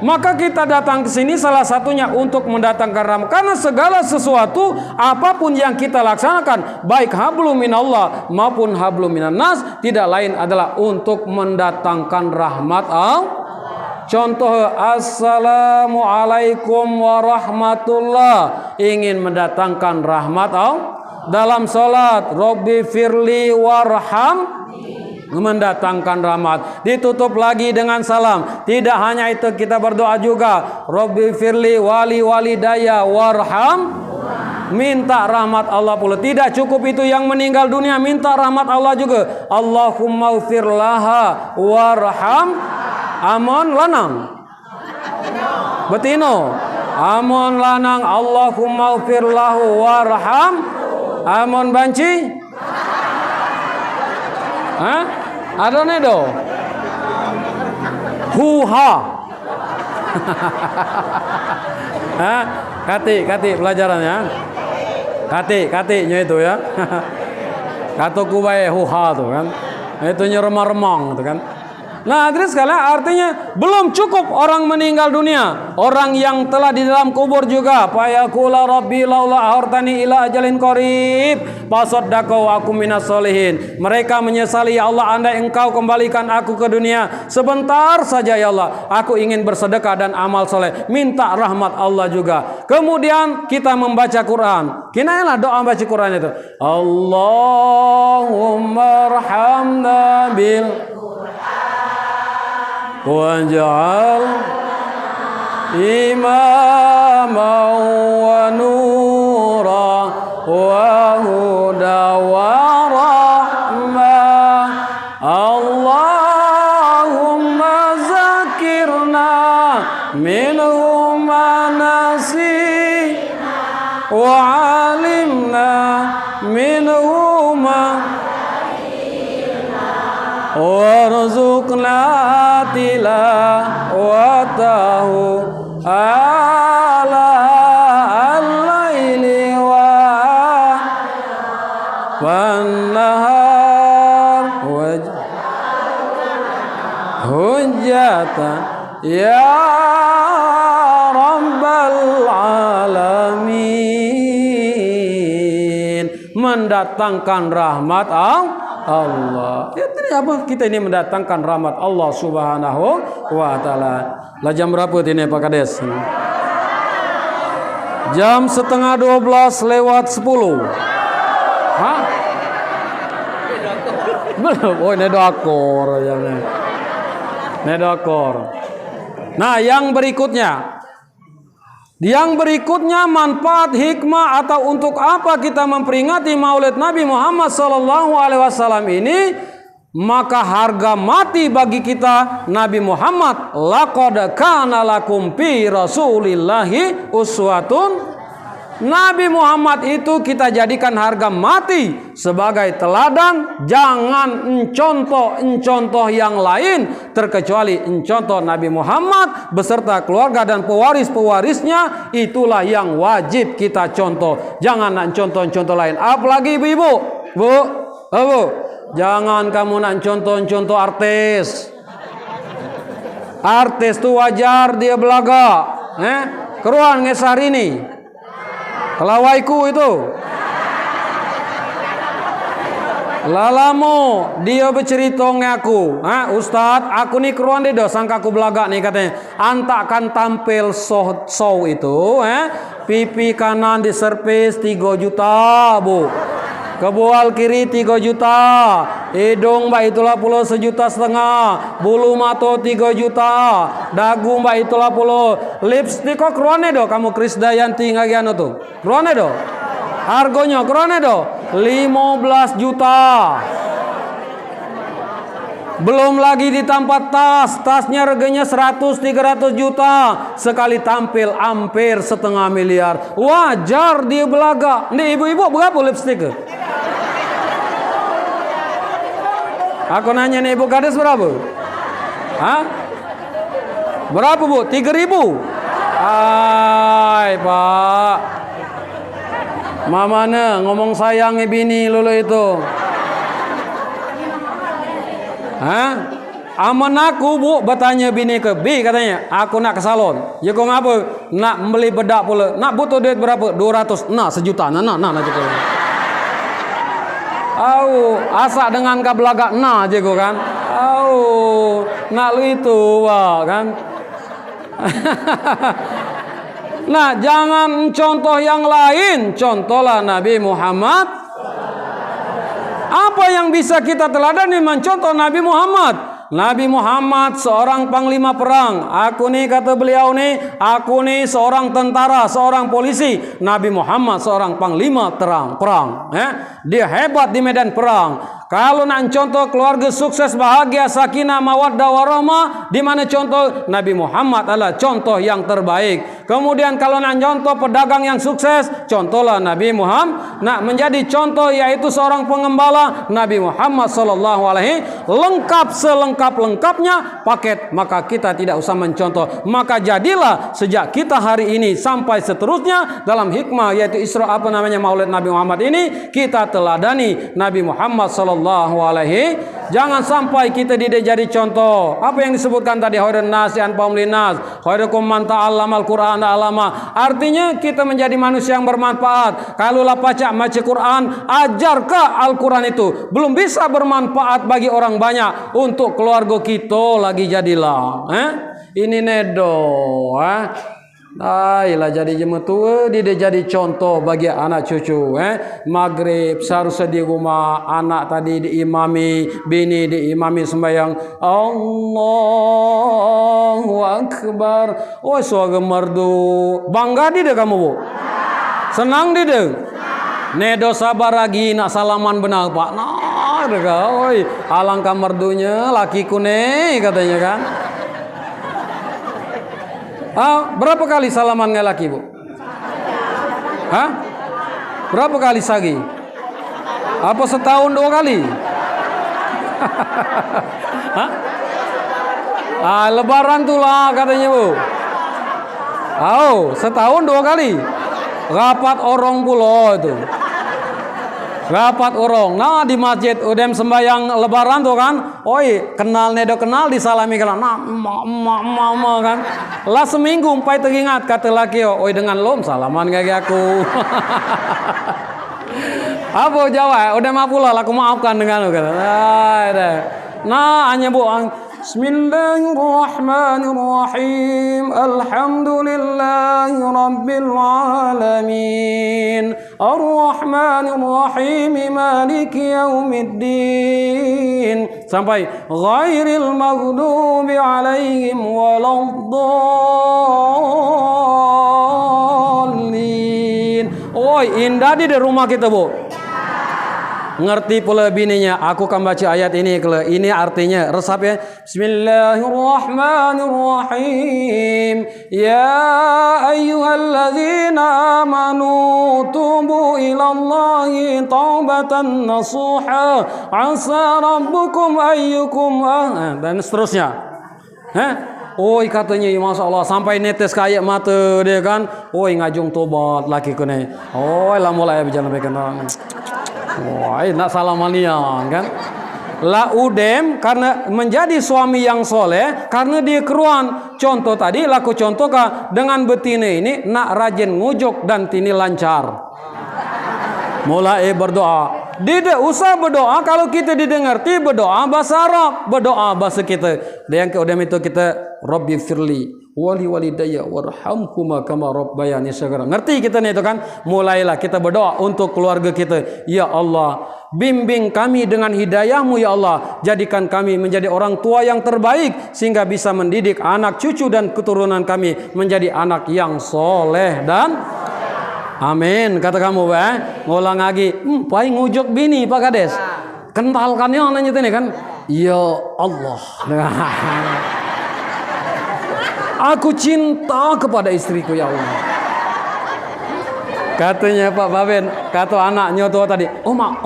Maka kita datang ke sini salah satunya untuk mendatangkan rahmat. Karena segala sesuatu apapun yang kita laksanakan, baik hablum minallah maupun hablum minan nas, tidak lain adalah untuk mendatangkan rahmat Allah. Contoh, assalamualaikum warahmatullah, ingin mendatangkan rahmat Allah. Dalam salat, Robbi firli warham, mendatangkan rahmat. Ditutup lagi dengan salam. Tidak hanya itu, kita berdoa juga, Robbi firli wali walidaya warham, minta rahmat Allah pula. Tidak cukup itu, yang meninggal dunia minta rahmat Allah juga. Allahumma ufir laha warham. Amon lanang betino, amon lanang Allahumma ufir lahu warham. Amon banci, ada nedo huha. Kati pelajarannya, katinya itu ya. Kata kubaye huha tuh kan, itu remang-remang tuh kan. Nah, hadirin sekalian, artinya belum cukup orang meninggal dunia, orang yang telah di dalam kubur juga. Fayaqula rabbi laula akhirtani ila ajalin qarib fasaddaqu aku minas solihin. Mereka menyesali, ya Allah, andai Engkau kembalikan aku ke dunia sebentar saja ya Allah, aku ingin bersedekah dan amal soleh. Minta rahmat Allah juga. Kemudian kita membaca Quran. Kinailah doa baca Quran itu. Allahumma arhamna bil waj'al imaman wa nura wa huda wa rahmah. Allahumma zakirna minhu ma nasina wa alimna minhu ma warzuqna tilawatahu ala al-laili wa wan nahar hujjatan ya rabbal alamin, mendatangkan rahmat Allah. Ya, apa kita ini mendatangkan rahmat Allah Subhanahu wa taala. Lah jam berapa ini Pak Kades? Jam 11:30 lewat 10. Hah? Belum. Oh, nedakor ya. Nedakor. Nah, yang berikutnya. Yang berikutnya manfaat hikmah atau untuk apa kita memperingati Maulid Nabi Muhammad SAW ini, maka harga mati bagi kita Nabi Muhammad. Laqad kana lakum fi Rasulillahi uswatun. Nabi Muhammad itu kita jadikan harga mati sebagai teladan. Jangan contoh yang lain terkecuali contoh Nabi Muhammad beserta keluarga dan pewaris-pewarisnya. Itulah yang wajib kita contoh. Jangan nak contoh lain. Apalagi ibu-ibu, bu, jangan kamu nak contoh artis. Artis tu wajar dia belaga, keruan ngesar ini. Kelawaiku itu lalamu dia bercerita ngaku, Ustaz, aku ni keruan dia sangka aku belagak nih katanya. Antakan tampil show itu, pipi kanan diservis 3 juta, Bu. Keboal kiri 3 juta, hidung mbak itulah puluh 1,5 juta, bulu mata 3 juta, dagu mbak itulah puluh, lipstick kok keruane do, kamu Krisdayanti ngagiano tuh, keruane do, harganya keruane do, 15 juta. Belum lagi ditampak tasnya harganya 100-300 juta. Sekali tampil hampir 1,5 miliar. Wajar dia belaga. Nih ibu-ibu berapa lipstick? Aku nanya nih ibu gadis berapa? Hah? Berapa bu? 3.000? Hai pak, mamana ngomong sayang bini lulu itu. Hah? Aman aku bu bertanya bini ke bi katanya, aku nak ke salon. Ya kau ngapa? Nak beli bedak pula. Nak butuh duit berapa? 200. Nah 1 juta. Nah gitu. Au, asa dengan kabelaga nah aja kau kan. Au, nak lu itu wah kan. Nah, jangan contoh yang lain, contohlah Nabi Muhammad. Apa yang bisa kita teladani mencontoh Nabi Muhammad? Nabi Muhammad seorang panglima perang. Aku nih kata beliau nih, aku nih seorang tentara, seorang polisi. Nabi Muhammad seorang panglima perang. Dia hebat di medan perang. Kalau nak contoh keluarga sukses, bahagia, sakinah, mawaddah, warahmah, di mana contoh Nabi Muhammad adalah contoh yang terbaik. Kemudian kalau nak contoh pedagang yang sukses, contohlah Nabi Muhammad. Nak menjadi contoh yaitu seorang pengembala, Nabi Muhammad sallallahu alaihi lengkap selengkap-lengkapnya paket. Maka kita tidak usah mencontoh. Maka jadilah sejak kita hari ini sampai seterusnya dalam hikmah yaitu Maulid Nabi Muhammad ini, kita teladani Nabi Muhammad sallallahu alaihi. Jangan sampai kita tidak jadi contoh. Apa yang disebutkan tadi, khairun nasi anfa'uhum linnas, khairukum man ta'allamal Qur'ana alama. Artinya kita menjadi manusia yang bermanfaat. Kalau lah baca Quran, ajarkah Al-Quran itu belum bisa bermanfaat bagi orang banyak, untuk keluarga kita lagi jadilah. Ini nedo. Lah jadi jematua dia jadi contoh bagi anak cucu. Maghrib seharusnya di rumah, anak tadi diimami, bini diimami sembahyang Allahu Akbar. Oh suara merdu. Bangga di deh kamu bu? Senang di deh? Nedo sabar lagi nak salaman benar pak. Nah deh kau. Alangkah merdunya lakiku nih katanya kan. Berapa kali salaman ngelaki bu? Berapa kali sagi? Apa setahun 2 kali? Lebaran tuh lah katanya bu. Setahun 2 kali. Rapat orang pulau itu. Rapat urung. Nah di masjid udem sembayang lebaran tuh kan. Oi, kenal nedo kenal disalami kan. Nah, emak kan. Lah seminggu umpai teringat kata laki oi dengan lom salaman kayak aku. Apa Jawa? Udah maafullah aku maafkan dengan lu kata. Nah, hanya bu Bismillahirrahmanirrahim. Alhamdulillahi rabbil alamin. Ar-Rahmanirrahim. Maliki yaumiddin. Sampai ghairil maghdubi alaihim waladdallin. Oh, indah di rumah kita, Bu. Ngerti pula bininya. Aku akan baca ayat ini. Ini artinya resap ya. Bismillahirrahmanirrahim. Ya ayyuhalladzina amanu tubu ilallahi taubatan nasuha. Asa rabbukum ayyukum dan seterusnya. Oi katanya Masya Allah sampai netes kayak mata dia kan. Oi ngajung tobat laki kene. Oi lah mulai bicara begitu. Wah, nak salamanian kan? La udem karena menjadi suami yang soleh karena dia keruan. Contoh tadi laku contoh kah dengan betina ini nak rajin ngujuk dan tini lancar. Mulai berdoa. Tidak usah berdoa kalau kita didengarti berdoa bahasa Arab, berdoa bahasa kita. Dan yang keudem itu kita Rabbi firli wali walidayya warhamhuma kama rabbayani shaghira. Ngerti kita nih itu kan? Mulailah kita berdoa untuk keluarga kita. Ya Allah, bimbing kami dengan hidayahmu ya Allah. Jadikan kami menjadi orang tua yang terbaik sehingga bisa mendidik anak cucu dan keturunan kami menjadi anak yang soleh dan amin. Kata kamu ngulang lagi. Paling ngujuk bini Pak Kades. Kentalkannya nanya ini kan. Ya Allah. Aku cinta kepada istriku ya Allah. Katanya Pak Baben, kata anaknya tua tadi, Oma.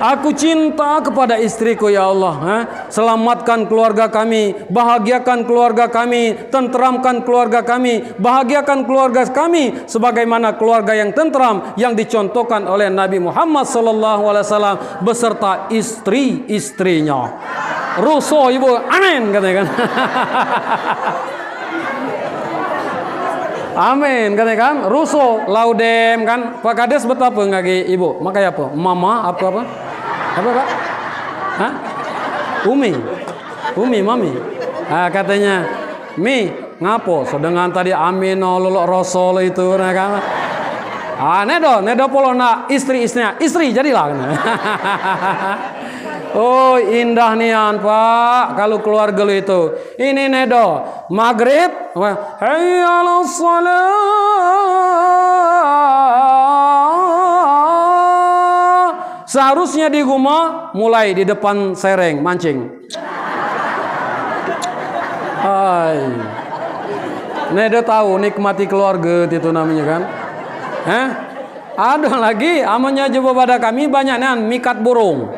Aku cinta kepada istriku ya Allah. Selamatkan keluarga kami, bahagiakan keluarga kami, tenteramkan keluarga kami, bahagiakan keluarga kami sebagaimana keluarga yang tenteram yang dicontohkan oleh Nabi Muhammad SAW beserta istri-istrinya. Ruso ibu, amin katanya kan. Amin katanya kan. Ruso laudem kan. Pak Kades betapa ngagi ibu? Makanya apa? Mama apa? Apa Pak? Hah? Umi, mami. Katanya, Mi, ngapo? Sedengan tadi amin lolok rasul itu, nah kan? Nedo polo nak istri-istrinya, istri jadilah. Oh indah nian Pak, kalau keluarga lu itu. Ini nedo, maghrib, hayya alas salat. Seharusnya di rumah mulai di depan sereng mancing. Hai. Nedo tahu nikmati keluarga itu namanya kan? Ada lagi amannya coba pada kami banyaknya mikat burung.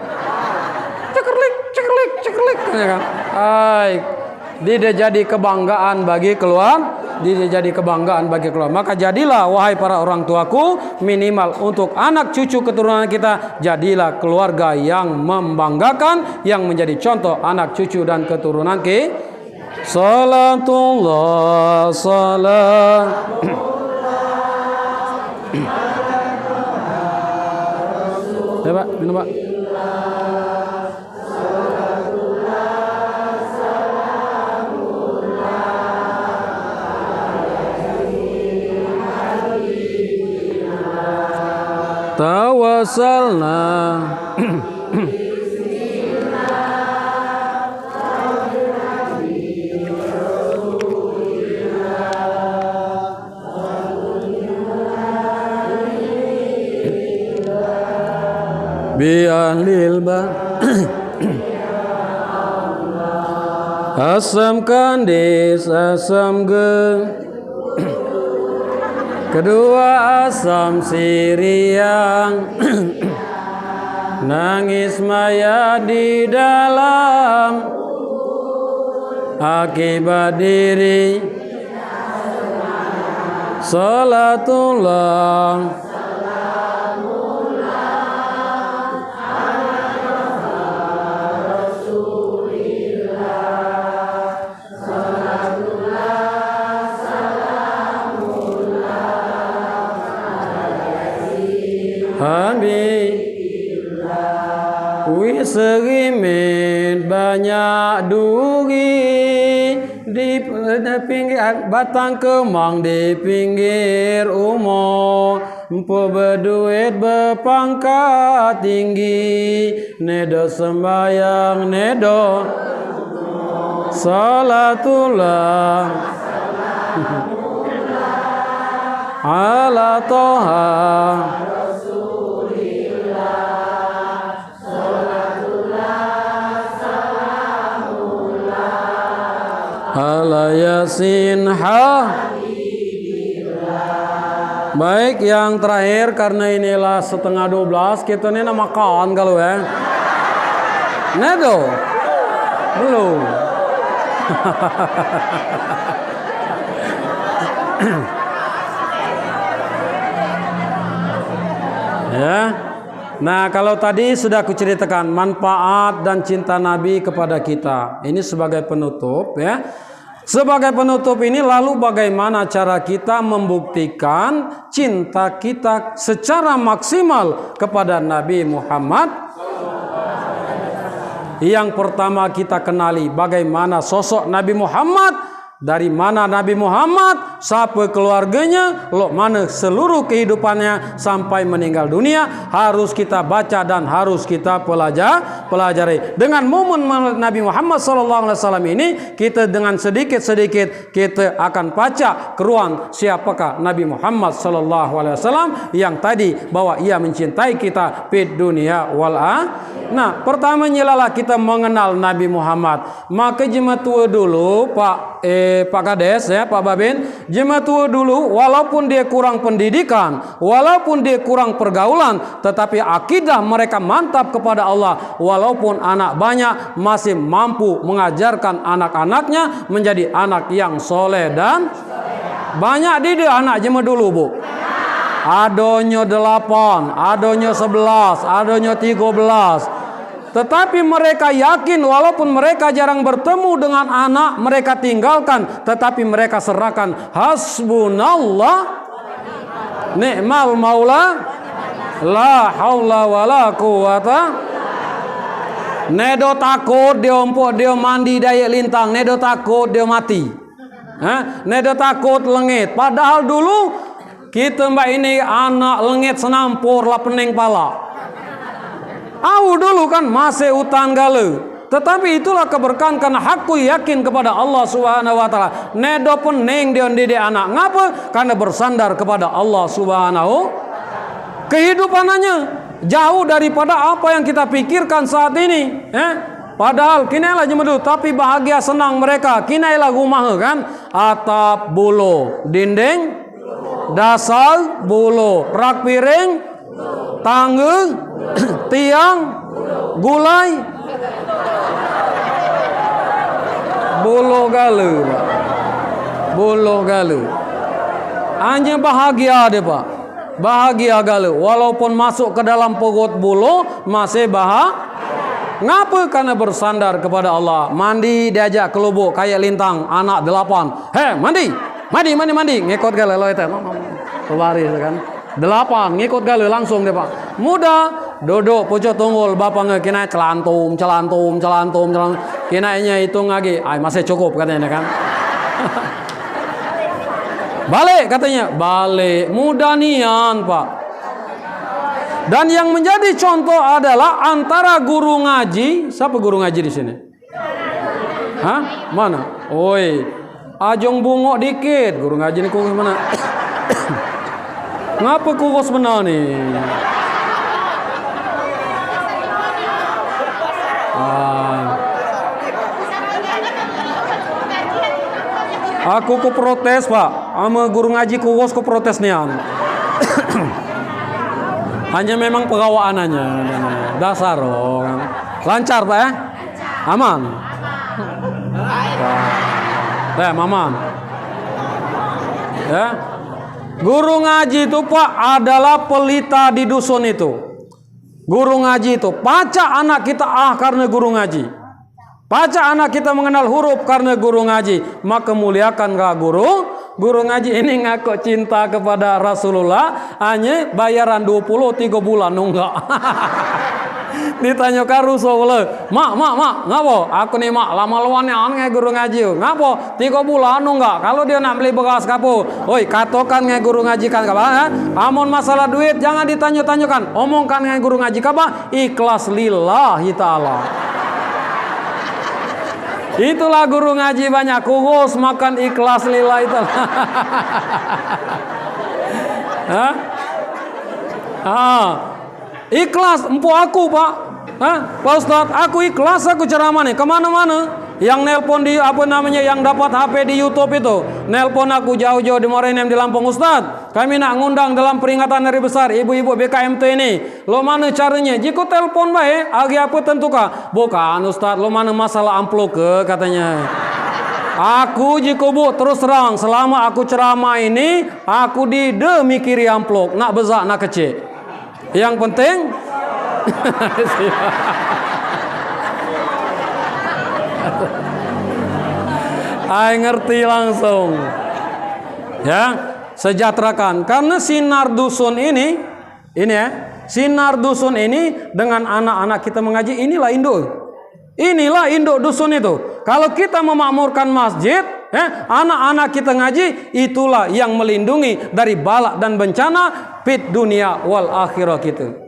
Cekerlik ya kan? Hai. Dia jadi kebanggaan bagi keluarga. Maka jadilah wahai para orang tuaku, minimal untuk anak cucu keturunan kita, jadilah keluarga yang membanggakan, yang menjadi contoh anak cucu dan keturunan kita. Salatullah salam. Ya Pak, minum Pak. Tawassalna bi ahlil asam kandis asam kedua asam siriang nangis maya di dalam akibat diri Salatullah Wiserimin banyak duri di pinggir batang kemang di pinggir umur empu berduit berpangkat tinggi nedo sembayang nedo salatullah ala toha ala yasin Baik, yang terakhir karena inilah 11:30 kita ini makan kalau ya. Nedo belum. Ya. Nah, kalau tadi sudah kuceritakan manfaat dan cinta Nabi kepada kita. Ini sebagai penutup ya. Sebagai penutup ini lalu bagaimana cara kita membuktikan cinta kita secara maksimal kepada Nabi Muhammad? Yang pertama kita kenali bagaimana sosok Nabi Muhammad. Dari mana Nabi Muhammad, siapa keluarganya, mana seluruh kehidupannya sampai meninggal dunia harus kita baca dan harus kita pelajari. Dengan momen Nabi Muhammad SAW ini kita dengan sedikit-sedikit kita akan baca keruan siapakah Nabi Muhammad SAW yang tadi bahwa ia mencintai kita fid dunia wal akhirah. Nah, pertamanya adalah kita mengenal Nabi Muhammad. Maka jemaah tua dulu Pak Kades ya, Pak Babin, jemaah tua dulu walaupun dia kurang pendidikan, walaupun dia kurang pergaulan, tetapi akidah mereka mantap kepada Allah. Walaupun anak banyak masih mampu mengajarkan anak-anaknya menjadi anak yang soleh dan banyak didik anak jemaah dulu Bu. Adonyo 8, adonyo 11, adonyo 13. Tetapi mereka yakin walaupun mereka jarang bertemu dengan anak, mereka tinggalkan, tetapi mereka serahkan hasbunallah ni'mal maula la haula wala quwata. Nedo takut dia ompok dia mandi daya lintang, nedo takut dia mati. Nedo takut lengit. Padahal dulu kita mbak ini anak lengit senampur lah pening pala. Dulu kan masih hutan gale. Tetapi itulah keberkahan karena aku yakin kepada Allah Subhanahu wa taala. Nedo pening dia didik anak. Ngapa? Karena bersandar kepada Allah Subhanahu. Kehidupannya jauh daripada apa yang kita pikirkan saat ini. Padahal kinailah jemaah tapi bahagia senang mereka. Kinailah rumah kan atap bulo, dinding dasar bulo, rak piring, tangga, tiang, gulai, bolo galu, bolo galu. Hanya bahagia deh Pak, bahagia galu. Walaupun masuk ke dalam perut bolo masih bahagia. Ngapa? Karena bersandar kepada Allah. Mandi diajak ke lubuk kayak lintang anak 8. Mandi. Ngikut gale lo itu. Pewaris kan. 8 ngikut gale langsung deh Pak. Mudah. Duduk pucuk tunggul bapak ngekina celantum. Kinainya hitung lagi. Masih cukup katanya kan. Balik katanya. Balik. Mudah nian Pak. Dan yang menjadi contoh adalah antara guru ngaji. Siapa guru ngaji di sini? Mana? Oi, ajong bungok dikit. Guru ngaji ini kukus mana? Ngapa kukus benar nih? Aku ku protes Pak. Sama guru ngaji kukus ku protes nian. Hanya memang pegawaannya dasar lancar Pak ya? Aman. Aman. Ya. Guru ngaji itu Pak adalah pelita di dusun itu. Guru ngaji itu paca anak kita karena guru ngaji. Paca anak kita mengenal huruf karena guru ngaji. Maka muliakan gak guru? Guru ngaji ini ngaku cinta kepada Rasulullah hanya bayaran 23 bulan enggak. Ditanya ka Rasulullah, mak, ngapo? Aku nih mak, lama-lawane nge guru ngaji. Ngapo? 3 bulan enggak. Kalau dia nak beli bekas kapo, oi katokan nge guru ngaji kan kaba? Amun masalah duit jangan ditanya-tanyakan. Omongkan nge guru ngaji kaba? Ikhlas lillahi ta'ala. Itulah guru ngaji banyak khusus makan ikhlas lillahi ta'ala. Ikhlas empu aku Pak. Pak Ustadz, aku ikhlas aku ceramah nih kemana-mana. Yang nelpon di yang dapat HP di YouTube itu, nelpon aku jauh-jauh di Morenem di Lampung, Ustadz, kami nak ngundang dalam peringatan hari besar ibu-ibu BKMT ini. Lo mana caranya? Jika telepon baik, agi apa tentukan? Bukan Ustadz, lo mana masalah amplop ke katanya. Aku jika bu terus terang selama aku ceramah ini, aku mikiri amplop, nak besar nak kecil. Yang penting Ay ngerti langsung. Ya, sejahterakan. Karena sinar dusun ini ya, sinar dusun ini dengan anak-anak kita mengaji, inilah induk. Inilah induk dusun itu. Kalau kita memakmurkan masjid, ya, anak-anak kita ngaji, itulah yang melindungi dari bala dan bencana fit dunia wal akhirah kita.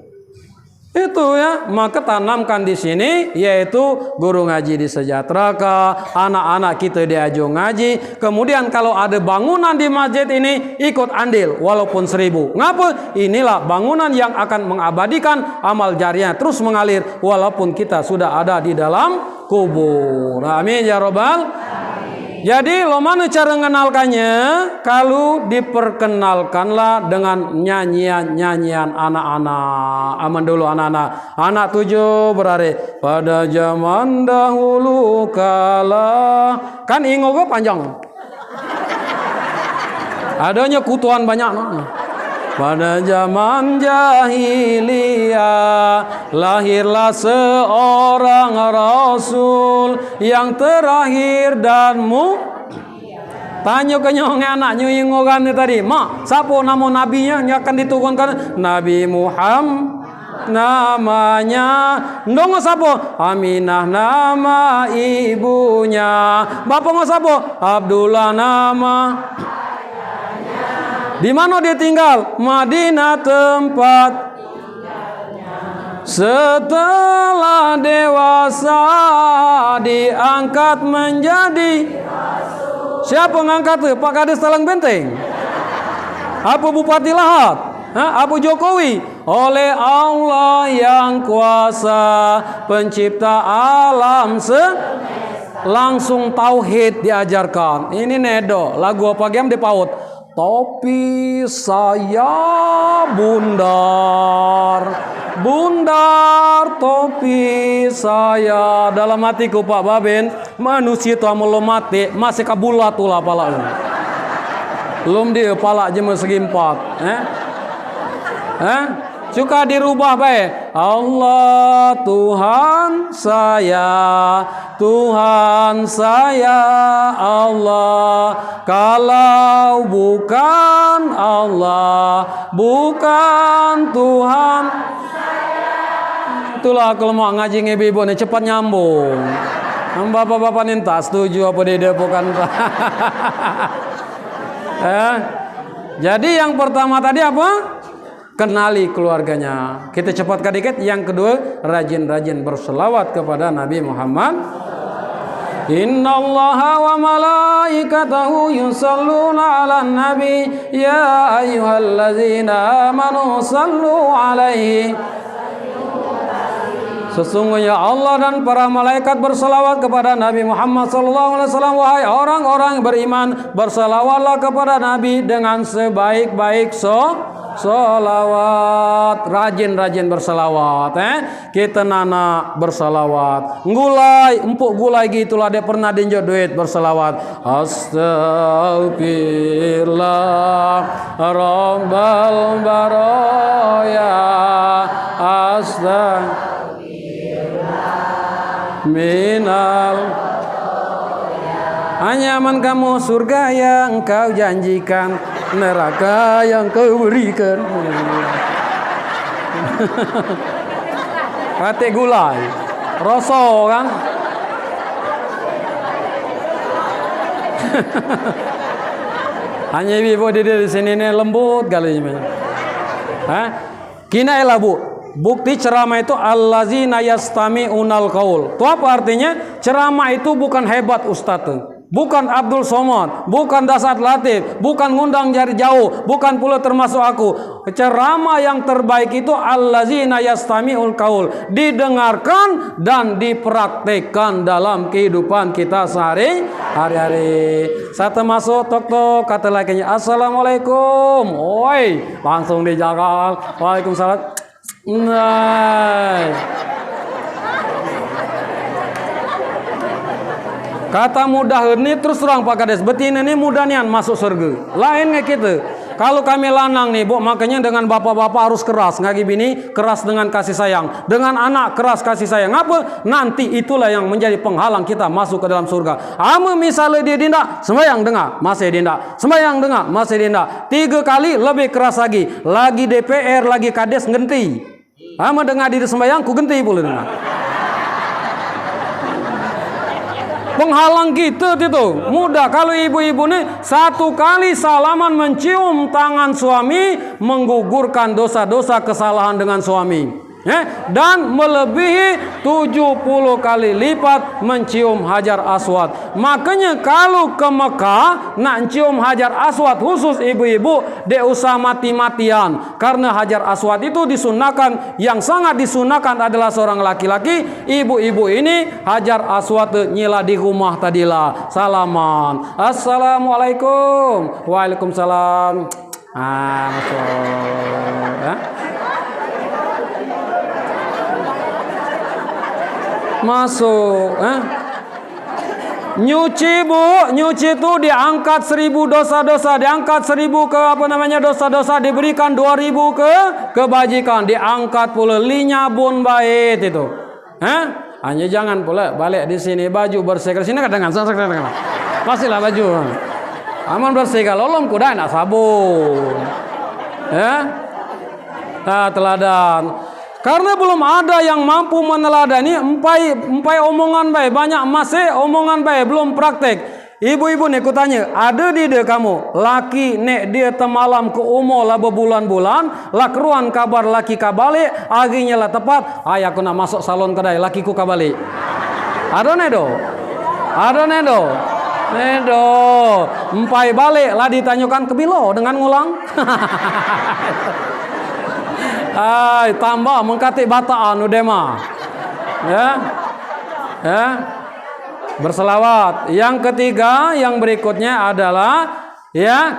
Itu ya, maka tanamkan di sini yaitu guru ngaji disejahterakan, anak-anak kita diajak ngaji. Kemudian kalau ada bangunan di masjid ini ikut andil walaupun 1000. Ngapa? Inilah bangunan yang akan mengabadikan amal jariah terus mengalir walaupun kita sudah ada di dalam kubur. Amin ya robbal. Jadi lo mana cara mengenalkannya? Kalau diperkenalkanlah dengan nyanyian anak-anak. Aman dulu anak-anak. Anak 7 berari. Pada zaman dahulu kala. Kan ingogo panjang. Adanya kutuan banyak. Pada zaman jahiliyah lahirlah seorang rasul yang terakhir dan tanya ke nyong anak nyuyingogan tadi, mak, siapa nama nabinya yang akan diturunkan? Nabi Muhammad namanya. Ndongo siapa? Aminah nama ibunya. Bapak ngo siapa? Abdullah nama. Di mana dia tinggal? Madinah tempat setelah dewasa diangkat menjadi siapa ngangkat tuh? Pak Kades Talang Benteng? Apa Bupati Lahat? Apa Jokowi? Oleh Allah yang kuasa pencipta alam langsung tauhid diajarkan. Ini nedo lagu apa game dipaut? Topi saya bundar, bundar topi saya. Dalam hatiku Pak Babin, manusia itu amal mati masih kabulat tulah pala. Belum dia pala jema segi 4. Suka dirubah baik. Allah Tuhan saya Allah. Kalau bukan Allah, bukan Tuhan. Itulah kalau mau ngaji ngebibu nih cepat nyambung. Bapak-bapak nih tak setuju apa dia bukan. Jadi yang pertama tadi apa? Kenali keluarganya. Kita cepatkan dikit. Yang kedua, rajin-rajin berselawat kepada Nabi Muhammad. Innallaha wa malaikatahu yusalluna 'alan nabi ya ayyuhallazina amanu sallu 'alaihi Sesungguhnya Allah dan para malaikat berselawat kepada Nabi Muhammad SAW. Wahai orang-orang beriman, berselawatlah kepada Nabi dengan sebaik-baik solawat. Rajin-rajin berselawat. Kita nana berselawat. Gulai, empuk gulai gitulah dia pernah dinjok duit berselawat. Astagfirullah Rabbal baraya. Minal anyaman kamu surga yang kau janjikan, neraka yang kau berikan. Kate gulai roso kan. Hanya ibu di sini ini lembut kali ini. Kina elah bu. Bukti ceramah itu allazina yastami'unal qaul. Itu apa artinya? Ceramah itu bukan hebat ustaz, bukan Abdul Somad, bukan Dasat Latif, bukan ngundang jari jauh, bukan pula termasuk aku. Ceramah yang terbaik itu allazina yastami'ul qaul, didengarkan dan dipraktekkan dalam kehidupan kita sehari-hari. Satu masuk tok kata lakinya assalamualaikum, oi langsung dijagal, waalaikumsalam. Nah, kata mudah ini terus terang Pak Kades, betina ini mudah nian masuk surga. Lain nggak kita? Kalau kami lanang nih, bu, makanya dengan bapak-bapak harus keras. Ngagi bini keras dengan kasih sayang, dengan anak keras kasih sayang. Apa? Nanti itulah yang menjadi penghalang kita masuk ke dalam surga. Ama misalnya dia dinda, sembahyang dengar, masih dinda, sembahyang dengar, masih dinda. 3 kali lebih keras lagi DPR, lagi Kades ngenti. Ama dengar di sembahyang, ku genti pula dengar. Penghalang kita itu mudah. Kalau ibu-ibu nih 1 kali salaman mencium tangan suami menggugurkan dosa-dosa kesalahan dengan suami. Dan melebihi 70 kali lipat mencium Hajar Aswad. Makanya kalau ke Mekah nak cium Hajar Aswad khusus ibu-ibu dia usah mati-matian, karena Hajar Aswad itu disunahkan. Yang sangat disunahkan adalah seorang laki-laki. Ibu-ibu ini Hajar Aswad nyila di rumah tadilah salaman, assalamualaikum, waalaikumsalam. Masuk, nyuci bu, nyuci itu diangkat 1000 dosa-dosa, diangkat 1000 ke dosa-dosa, diberikan 2000 ke kebajikan, diangkat pula linyabun bait itu. Hanya jangan pula balik di sini baju bersih ke sini kadang pastilah baju. Aman bersih kalau lom kuda nak sabun. Teladan. Karena belum ada yang mampu meneladani empai omongan baik, banyak masih omongan baik belum praktek. Ibu-ibu nih kutanya, ada di dia kamu laki nek dia temalam ke umur lah berbulan-bulan, lah keruan kabar laki kabalik, aginya lah tepat, ayah aku nak masuk salon kedai lakiku kabalik. Ada nedo, ada nedo. Nedo, empai balik lah ditanyakan kebilo dengan ngulang. Tambah mengkatik bataan udema. Berselawat. Yang ketiga, yang berikutnya adalah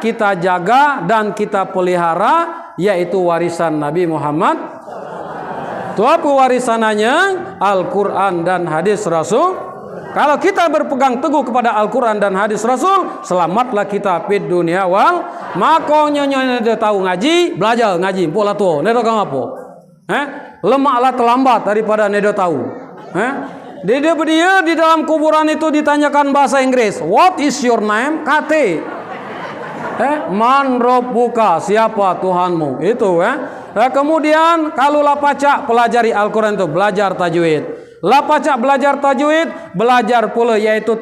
kita jaga dan kita pelihara, yaitu warisan Nabi Muhammad. Itu apa warisannya? Al-Quran dan hadis Rasul. Kalau kita berpegang teguh kepada Al-Quran dan hadis Rasul, selamatlah kita fid dunia wal. Makanya dia tahu ngaji, belajar ngaji, pola tu. Nedo kang apa? Lemaklah terlambat daripada nedo tahu. Dia di dalam kuburan itu ditanyakan bahasa Inggris. What is your name? KT. Man rabbuka, siapa Tuhanmu? Itu kemudian kalau lapacak pelajari Al-Quran itu, belajar tajwid. Lapacak belajar tajwid, belajar pula yaitu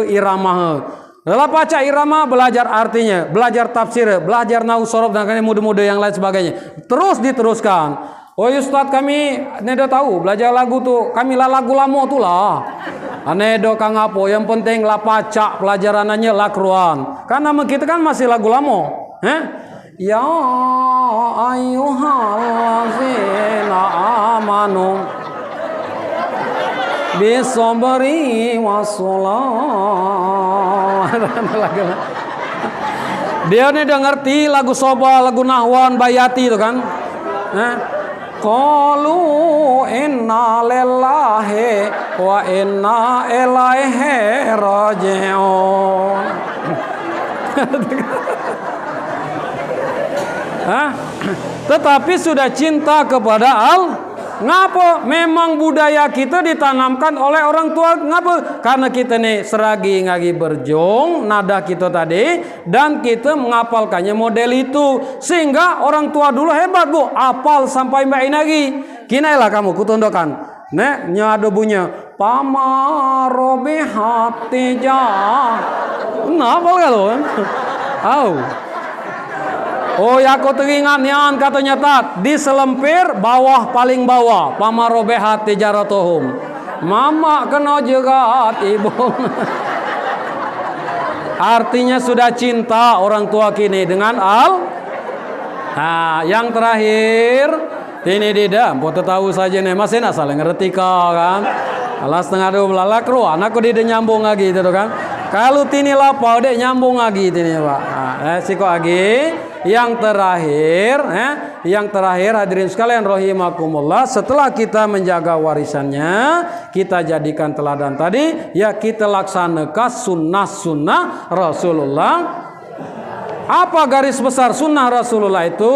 irama. Lapacak irama belajar artinya, belajar tafsir, belajar nahwu sorof dan muda-muda yang lain sebagainya. Terus diteruskan. Oh Ustaz, kami nedo tahu belajar lagu tuh, kami lah lagu lama tuh lah. Nedo kang apa? Yang penting lapacak pelajarannya lakruan. Karena kita kan masih lagu lama. Ya ayyuhallazina amanu. bisobri wassalam. Dia nih udah ngerti lagu Soba, lagu Nahwan, Bayati itu kan. Qalu inna lillahi wa inna ilaihi raji'un. Tetapi sudah cinta kepada Ngapa? Memang budaya kita ditanamkan oleh orang tua. Ngapa? Karena kita nih seragi ngagi berjong nada kita tadi, dan kita mengapalkannya model itu, sehingga orang tua dulu hebat bu, apal sampai mbak lagi. Kinailah kamu kutundokan. Nek nyado bunya pamarobi hati jah. Kenapa kalau? Oh ya kau teringat nian katanya tat di selempir bawah paling bawah pamarobehat tijaratuhum. Mama kena jegat ibu. Artinya sudah cinta orang tua kini dengan yang terakhir ini tidak, foto tahu saja nih masih nak saling ngerti kau kan. Alas setengah 12 kru anakku dia nyambung lagi itu kan. Kalau tini lapau dek nyambung lagi tini pak. Siko lagi. Yang terakhir hadirin sekalian rahimakumullah, setelah kita menjaga warisannya, kita jadikan teladan tadi, ya kita laksanakan sunnah-sunnah Rasulullah. Apa garis besar sunnah Rasulullah itu?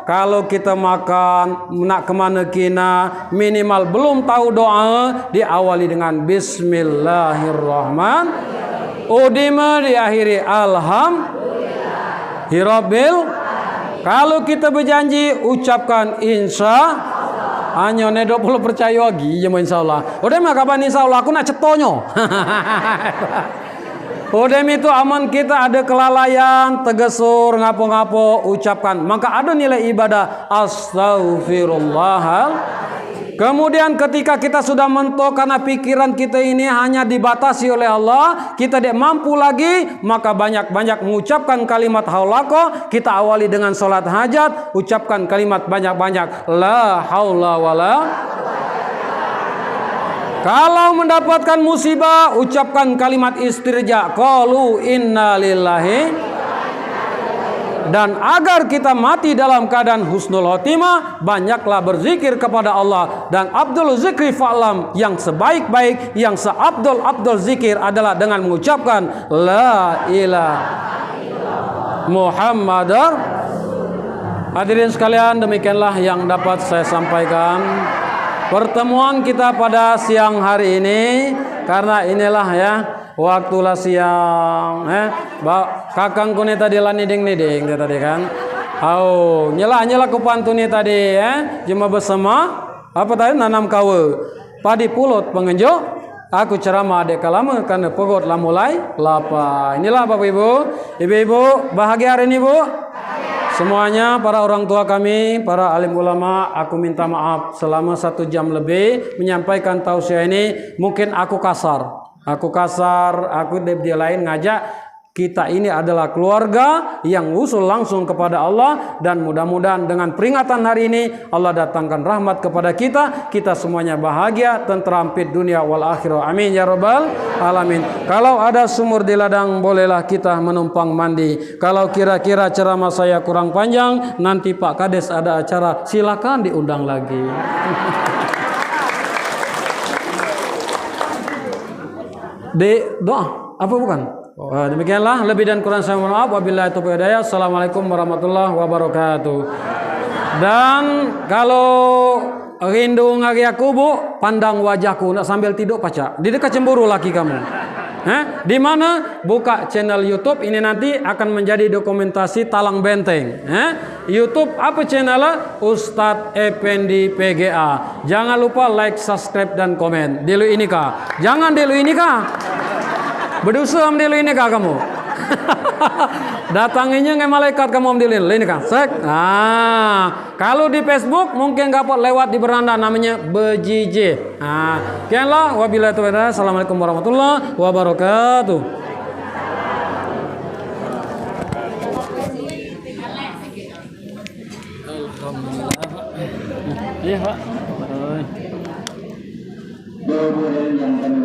Kalau kita makan, nak kemana kina, minimal belum tahu doa, diawali dengan Bismillahirrahmanirrahim. Udima diakhiri Alhamdulillah. Kalau kita berjanji ucapkan insya hanya nedo perlu percaya lagi ya insya Allah. Udah mah kapan insya Allah aku nak cetonyo. Udah itu aman kita ada kelalaian, tegesur, ngapo-ngapo ucapkan. Maka ada nilai ibadah astaghfirullah. Kemudian ketika kita sudah mentok karena pikiran kita ini hanya dibatasi oleh Allah, kita tidak mampu lagi, maka banyak-banyak mengucapkan kalimat haulako. Kita awali dengan sholat hajat, ucapkan kalimat banyak-banyak la haula wala. Kalau mendapatkan musibah, ucapkan kalimat istirja, qalu inna lillahi. Dan agar kita mati dalam keadaan husnul khotimah, banyaklah berzikir kepada Allah. Dan Abdul Zikri fa'lam, yang sebaik-baik, yang seabdul zikir adalah dengan mengucapkan la ilaha Muhammadar. Hadirin sekalian, demikianlah yang dapat saya sampaikan pertemuan kita pada siang hari ini. Karena inilah ya waktulah siang, kakang kuni tadi lah niding tadi kan. Nyela kupantuni tadi cuma bersama apa tadi nanam kawe padi pulut pengenjo. Aku ceramah adek kalama karena pegot lah mulai lapar. Inilah Bapak Ibu, Ibu-ibu bahagia hari ini Bu. Semuanya para orang tua kami, para alim ulama, aku minta maaf selama 1 jam lebih menyampaikan tausiah ini. Mungkin aku kasar, aku dia lain ngajak. Kita ini adalah keluarga yang usul langsung kepada Allah, dan mudah-mudahan dengan peringatan hari ini Allah datangkan rahmat kepada kita. Kita semuanya bahagia, tentram fid dunia wal akhirah. Amin ya rabbal alamin. Kalau ada sumur di ladang, bolehlah kita menumpang mandi. Kalau kira-kira ceramah saya kurang panjang, nanti Pak Kades ada acara, silakan diundang lagi. Doa apa bukan? Demikianlah, lebih dan kurang saya mohon maaf. Wabillahi taufiq wal hidayah. Assalamualaikum warahmatullahi wabarakatuh. Dan kalau rindu ngari aku Bu, pandang wajahku nak sambil tidur pacar. Di dekat cemburu laki kamu. Di mana? Buka channel YouTube ini, nanti akan menjadi dokumentasi Talang Benteng. YouTube apa channelnya? Ustadz Effendi PGA. Jangan lupa like, subscribe dan komen. Delu ini kah? Jangan delu ini kah? Berdosa amdil ini kah kamu? Datanginya nge malaikat kamu amdilin ini kah? Sek. Kalau di Facebook mungkin dapat lewat di beranda, namanya Bejije. Kianlah wabillahi taufiq wal hidayah. Assalamualaikum warahmatullahi wabarakatuh. Alhamdulillah. Iya Pak. Jauh yang kami